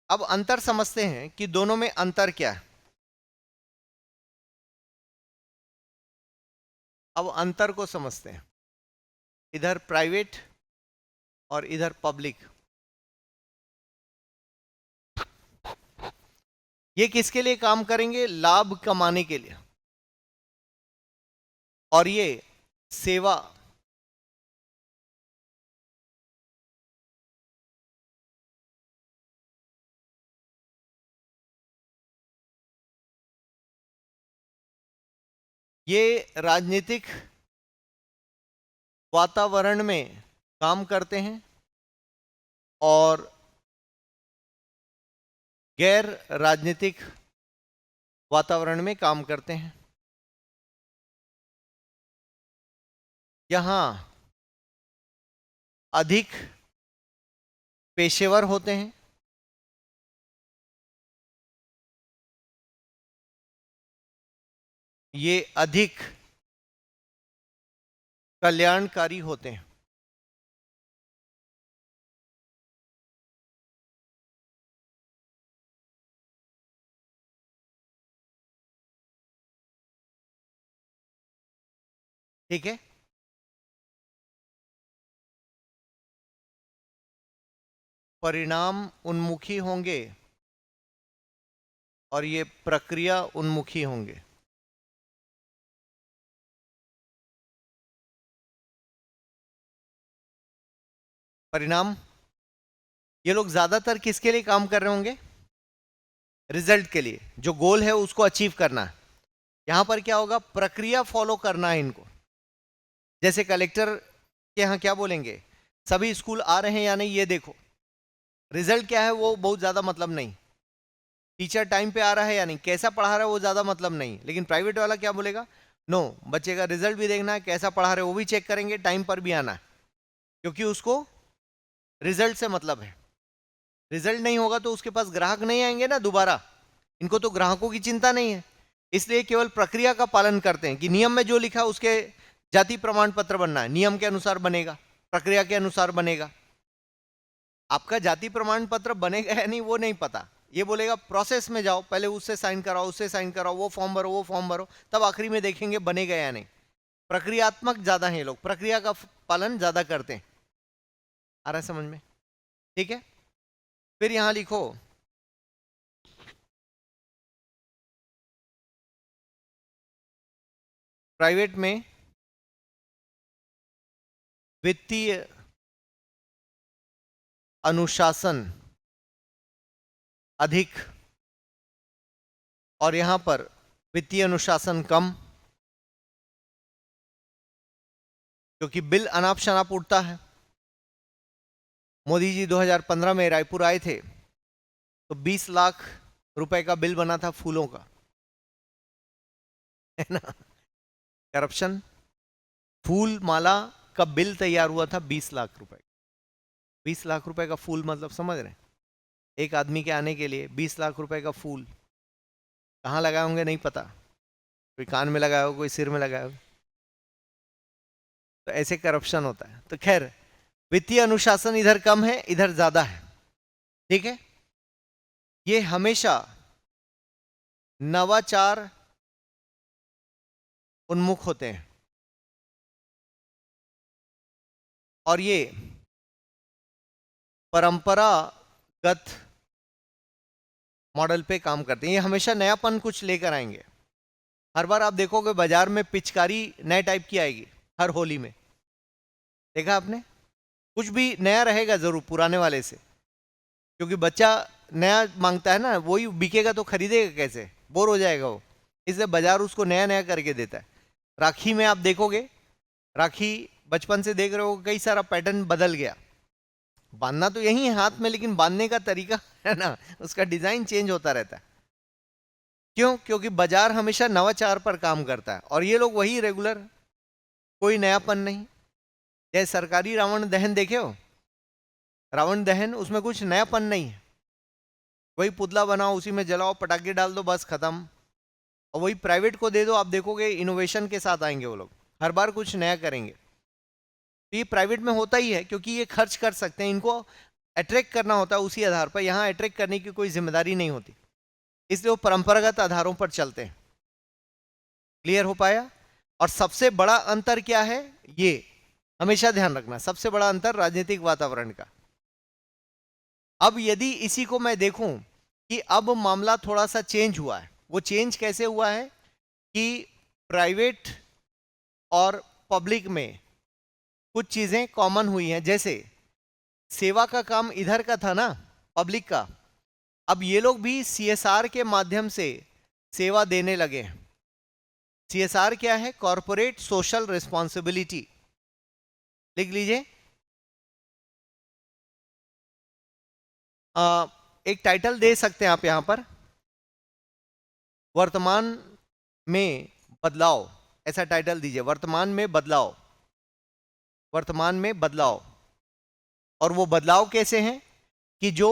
अब अंतर समझते हैं कि दोनों में अंतर क्या है। अब अंतर को समझते हैं, इधर प्राइवेट और इधर पब्लिक। ये किसके लिए काम करेंगे? लाभ कमाने के लिए। और ये सेवा ये राजनीतिक वातावरण में काम करते हैं और गैर राजनीतिक वातावरण में काम करते हैं। यहां अधिक पेशेवर होते हैं, ये अधिक कल्याणकारी होते हैं। ठीक है, परिणाम उन्मुखी होंगे और ये प्रक्रिया उन्मुखी होंगे। परिणाम, ये लोग ज्यादातर किसके लिए काम कर रहे होंगे? रिजल्ट के लिए, जो गोल है उसको अचीव करना है। यहां पर क्या होगा? प्रक्रिया फॉलो करना है इनको। जैसे कलेक्टर के यहाँ क्या बोलेंगे, सभी स्कूल आ रहे हैं या नहीं ये देखो। रिजल्ट क्या है वो बहुत ज्यादा मतलब नहीं, टीचर टाइम पे आ रहा है या नहीं, कैसा पढ़ा रहा है वो ज्यादा मतलब नहीं। लेकिन प्राइवेट वाला क्या बोलेगा? नो, बच्चे का रिजल्ट भी देखना है, कैसा पढ़ा रहे वो भी चेक करेंगे, टाइम पर भी आना है, क्योंकि उसको रिजल्ट से मतलब है। रिजल्ट नहीं होगा तो उसके पास ग्राहक नहीं आएंगे ना दोबारा। इनको तो ग्राहकों की चिंता नहीं है, इसलिए केवल प्रक्रिया का पालन करते हैं कि नियम में जो लिखा उसके जाति प्रमाण पत्र बनना है, नियम के अनुसार बनेगा, प्रक्रिया के अनुसार बनेगा। आपका जाति प्रमाण पत्र बनेगा या नहीं वो नहीं पता, ये बोलेगा प्रोसेस में जाओ, पहले उससे साइन कराओ, उससे साइन कराओ, वो फॉर्म भरो, वो फॉर्म भरो, तब आखिरी में देखेंगे बनेगा या नहीं। प्रक्रियात्मक ज्यादा है लोग, प्रक्रिया का पालन ज्यादा करते हैं। आ रहा है समझ में? ठीक है, फिर यहां लिखो प्राइवेट में वित्तीय अनुशासन अधिक और यहां पर वित्तीय अनुशासन कम, क्योंकि बिल अनाप शनाप उठता है। मोदी जी 2015 में रायपुर आए थे तो 20 लाख रुपए का बिल बना था फूलों का, है ना? करप्शन, फूल माला का बिल तैयार हुआ था 20 लाख रुपए। 20 लाख रुपए का फूल मतलब समझ रहे हैं? एक आदमी के आने के लिए 20 लाख रुपए का फूल कहाँ लगाए होंगे नहीं पता, कोई कान में लगाया हो, कोई सिर में लगाया हो, तो ऐसे करप्शन होता है। तो खैर, वित्तीय अनुशासन इधर कम है, इधर ज्यादा है। ठीक है, ये हमेशा नवाचार उन्मुख होते हैं और ये परंपरागत मॉडल पे काम करते हैं। ये हमेशा नयापन कुछ लेकर आएंगे। हर बार आप देखोगे बाजार में पिचकारी नए टाइप की आएगी हर होली में, देखा आपने? कुछ भी नया रहेगा जरूर पुराने वाले से, क्योंकि बच्चा नया मांगता है ना, वही बिकेगा तो खरीदेगा कैसे, बोर हो जाएगा वो, इसलिए बाजार उसको नया नया करके देता है। राखी में आप देखोगे, राखी बचपन से देख रहे हो, कई सारा पैटर्न बदल गया। बांधना तो यही है हाथ में, लेकिन बांधने का तरीका है ना, उसका डिजाइन चेंज होता रहता है। क्यों? क्योंकि बाजार हमेशा नवाचार पर काम करता है और ये लोग वही रेगुलर, कोई नयापन नहीं। जैसे सरकारी रावण दहन देखे हो, रावण दहन उसमें कुछ नयापन नहीं है, वही पुतला बनाओ, उसी में जलाओ, पटाखे डाल दो, बस खत्म। और वही प्राइवेट को दे दो, आप देखोगे इनोवेशन के साथ आएंगे वो लोग, हर बार कुछ नया करेंगे। तो ये प्राइवेट में होता ही है, क्योंकि ये खर्च कर सकते हैं, इनको अट्रैक्ट करना होता है उसी आधार पर। यहाँ अट्रैक्ट करने की कोई जिम्मेदारी नहीं होती, इसलिए वो परंपरागत आधारों पर चलते हैं। क्लियर हो पाया? और सबसे बड़ा अंतर क्या है, ये हमेशा ध्यान रखना, सबसे बड़ा अंतर राजनीतिक वातावरण का। अब यदि इसी को मैं देखूं कि अब मामला थोड़ा सा चेंज हुआ है, वो चेंज कैसे हुआ है कि प्राइवेट और पब्लिक में कुछ चीजें कॉमन हुई हैं। जैसे सेवा का काम इधर का था ना, पब्लिक का, अब ये लोग भी CSR के माध्यम से सेवा देने लगे हैं। CSR क्या है? Corporate social responsibility. लिख लीजिए। एक टाइटल दे सकते हैं आप यहां पर, वर्तमान में बदलाव, ऐसा टाइटल दीजिए, वर्तमान में बदलाव, वर्तमान में बदलाव। और वो बदलाव कैसे हैं कि जो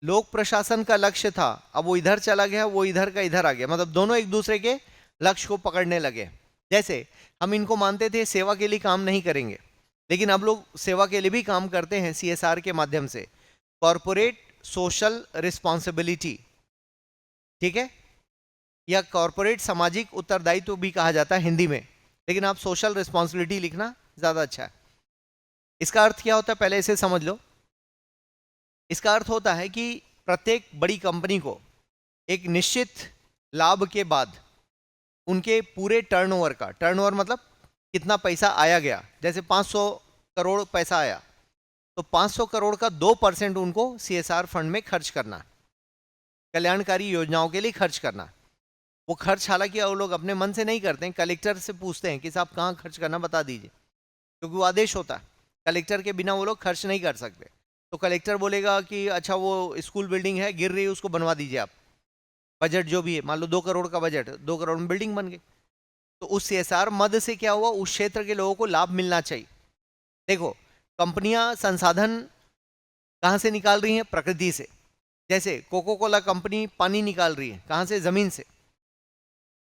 लोक प्रशासन का लक्ष्य था अब वो इधर चला गया, वो इधर का इधर आ गया, मतलब दोनों एक दूसरे के लक्ष्य को पकड़ने लगे। जैसे हम इनको मानते थे सेवा के लिए काम नहीं करेंगे, लेकिन अब लोग सेवा के लिए भी काम करते हैं CSR के माध्यम से, कॉर्पोरेट सोशल रिस्पॉन्सिबिलिटी, ठीक है, या कॉर्पोरेट सामाजिक उत्तरदायित्व भी कहा जाता है हिंदी में, लेकिन आप सोशल रिस्पॉन्सिबिलिटी लिखना ज्यादा अच्छा है। इसका अर्थ क्या होता है पहले इसे समझ लो। इसका अर्थ होता है कि प्रत्येक बड़ी कंपनी को एक निश्चित लाभ के बाद उनके पूरे टर्नओवर का, टर्नओवर मतलब कितना पैसा आया गया, जैसे 500 करोड़ पैसा आया तो 500 करोड़ का 2% उनको CSR फंड में खर्च करना, कल्याणकारी योजनाओं के लिए खर्च करना। वो खर्च हालांकि वो लोग अपने मन से नहीं करते हैं, कलेक्टर से पूछते हैं कि साहब कहाँ खर्च करना बता दीजिए, क्योंकि वो आदेश होता है, कलेक्टर के बिना वो लोग खर्च नहीं कर सकते। तो कलेक्टर बोलेगा कि अच्छा वो स्कूल बिल्डिंग है गिर रही है उसको बनवा दीजिए आप, बजट जो भी है, मान लो 2 करोड़ का बजट, 2 करोड़ में बिल्डिंग बन गई। तो उस CSR मद से क्या हुआ, उस क्षेत्र के लोगों को लाभ मिलना चाहिए। देखो कंपनियां संसाधन कहां से निकाल रही हैं? प्रकृति से। जैसे कोको कोला कंपनी पानी निकाल रही है, कहां से? जमीन से।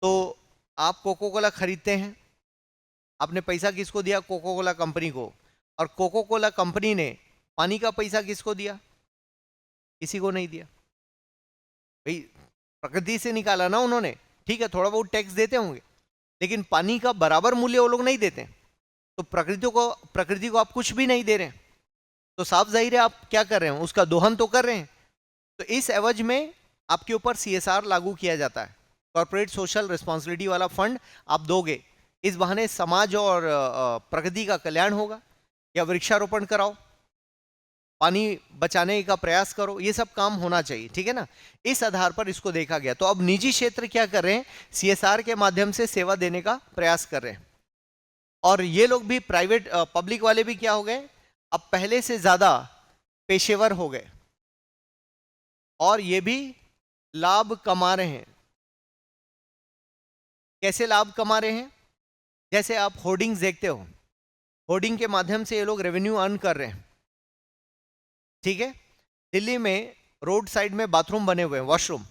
तो आप कोको कोला खरीदते हैं, आपने पैसा किसको दिया? कोको कोला कंपनी को। और कोको कोला कंपनी ने पानी का पैसा किसको दिया? किसी को नहीं दिया भाई, प्रकृति से निकाला ना उन्होंने। ठीक है थोड़ा बहुत टैक्स देते होंगे, लेकिन पानी का बराबर मूल्य वो लोग नहीं देते। तो प्रकृति को आप कुछ भी नहीं दे रहे हैं, तो साफ जाहिर है आप क्या कर रहे हैं? उसका दोहन तो कर रहे हैं। तो इस एवज में आपके ऊपर CSR लागू किया जाता है, कॉर्पोरेट सोशल रिस्पॉन्सिबिलिटी वाला फंड आप दोगे। इस बहाने समाज और प्रकृति का कल्याण होगा, या वृक्षारोपण कराओ, पानी बचाने का प्रयास करो, ये सब काम होना चाहिए, ठीक है ना। इस आधार पर इसको देखा गया। तो अब निजी क्षेत्र क्या कर रहे हैं? CSR के माध्यम से सेवा देने का प्रयास कर रहे हैं। और ये लोग भी प्राइवेट पब्लिक वाले भी क्या हो गए, अब पहले से ज्यादा पेशेवर हो गए, और ये भी लाभ कमा रहे हैं। कैसे लाभ कमा रहे हैं? जैसे आप होर्डिंग्स देखते हो, होर्डिंग के माध्यम से ये लोग रेवेन्यू अर्न कर रहे हैं, ठीक है। दिल्ली में रोड साइड में बाथरूम बने हुए हैं, वॉशरूम।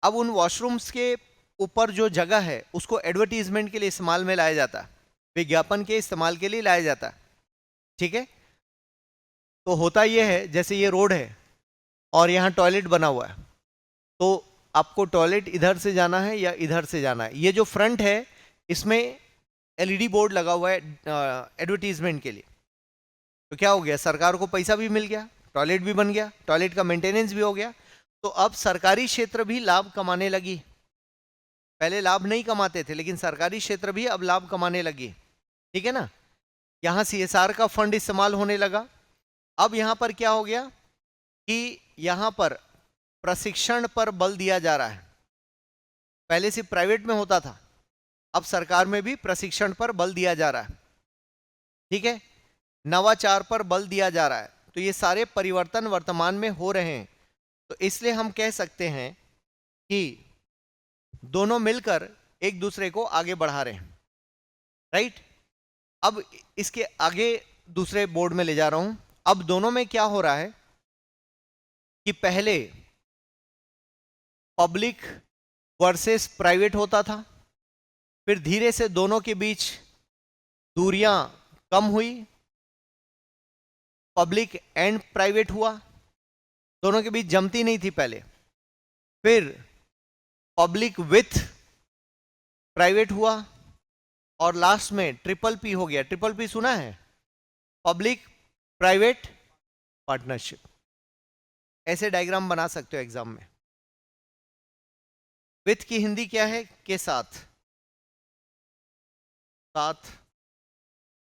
अब उन वॉशरूम्स के ऊपर जो जगह है उसको एडवर्टीजमेंट के लिए इस्तेमाल में लाया जाता है, विज्ञापन के इस्तेमाल के लिए लाया जाता है, ठीक है। तो होता यह है जैसे ये रोड है और यहाँ टॉयलेट बना हुआ है, तो आपको टॉयलेट इधर से जाना है या इधर से जाना है। ये जो फ्रंट है इसमें LED बोर्ड लगा हुआ है एडवर्टीजमेंट के लिए। तो क्या हो गया, सरकार को पैसा भी मिल गया, टॉयलेट भी बन गया, टॉयलेट का मेंटेनेंस भी हो गया। तो अब सरकारी क्षेत्र भी लाभ कमाने लगी। पहले लाभ नहीं कमाते थे, लेकिन सरकारी क्षेत्र भी अब लाभ कमाने लगी, ठीक है ना। यहाँ CSR का फंड इस्तेमाल होने लगा। अब यहाँ पर क्या हो गया कि यहाँ पर प्रशिक्षण पर बल दिया जा रहा है। पहले सिर्फ प्राइवेट में होता था, अब सरकार में भी प्रशिक्षण पर बल दिया जा रहा है, ठीक है। नवाचार पर बल दिया जा रहा है। तो ये सारे परिवर्तन वर्तमान में हो रहे हैं। तो इसलिए हम कह सकते हैं कि दोनों मिलकर एक दूसरे को आगे बढ़ा रहे हैं, राइट। अब इसके आगे दूसरे बोर्ड में ले जा रहा हूं। अब दोनों में क्या हो रहा है कि पहले पब्लिक वर्सेस प्राइवेट होता था, फिर धीरे से दोनों के बीच दूरियां कम हुई, पब्लिक एंड प्राइवेट हुआ, दोनों के बीच जमती नहीं थी पहले। फिर पब्लिक विथ प्राइवेट हुआ, और लास्ट में PPP हो गया। PPP सुना है? Public private partnership. ऐसे डायग्राम बना सकते हो एग्जाम में। विथ की हिंदी क्या है? के साथ, साथ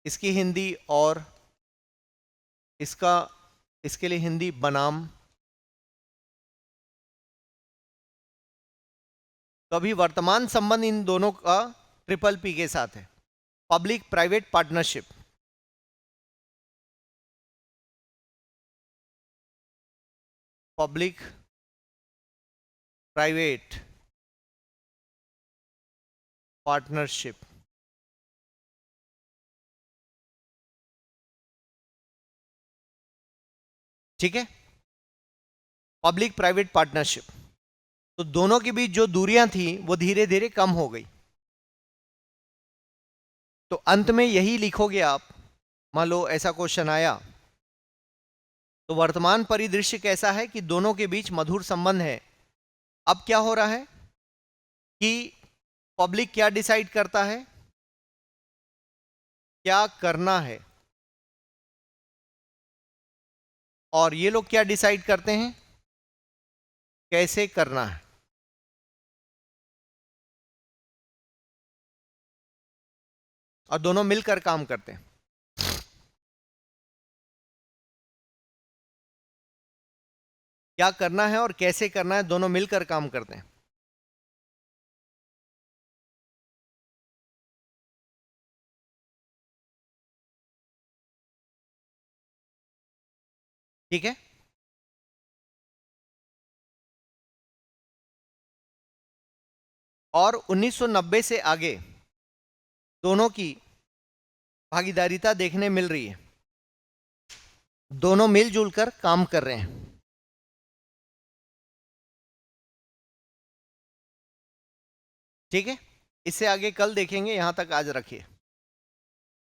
इसकी हिंदी, और इसका, इसके लिए हिंदी बनाम, तो अभी वर्तमान संबंध इन दोनों का ट्रिपल पी के साथ है, public private partnership. Public private partnership. ठीक है, पब्लिक प्राइवेट पार्टनरशिप। तो दोनों के बीच जो दूरियां थी वो धीरे धीरे कम हो गई। तो अंत में यही लिखोगे आप, मान लो ऐसा क्वेश्चन आया, तो वर्तमान परिदृश्य कैसा है कि दोनों के बीच मधुर संबंध है। अब क्या हो रहा है कि पब्लिक क्या डिसाइड करता है, क्या करना है, और ये लोग क्या डिसाइड करते हैं, कैसे करना है। और दोनों मिलकर काम करते हैं। क्या करना है और कैसे करना है, दोनों मिलकर काम करते हैं। ठीक है, और 1990 से आगे दोनों की भागीदारिता देखने मिल रही है, दोनों मिलजुल कर काम कर रहे हैं। ठीक है, इससे आगे कल देखेंगे, यहां तक आज रखिए।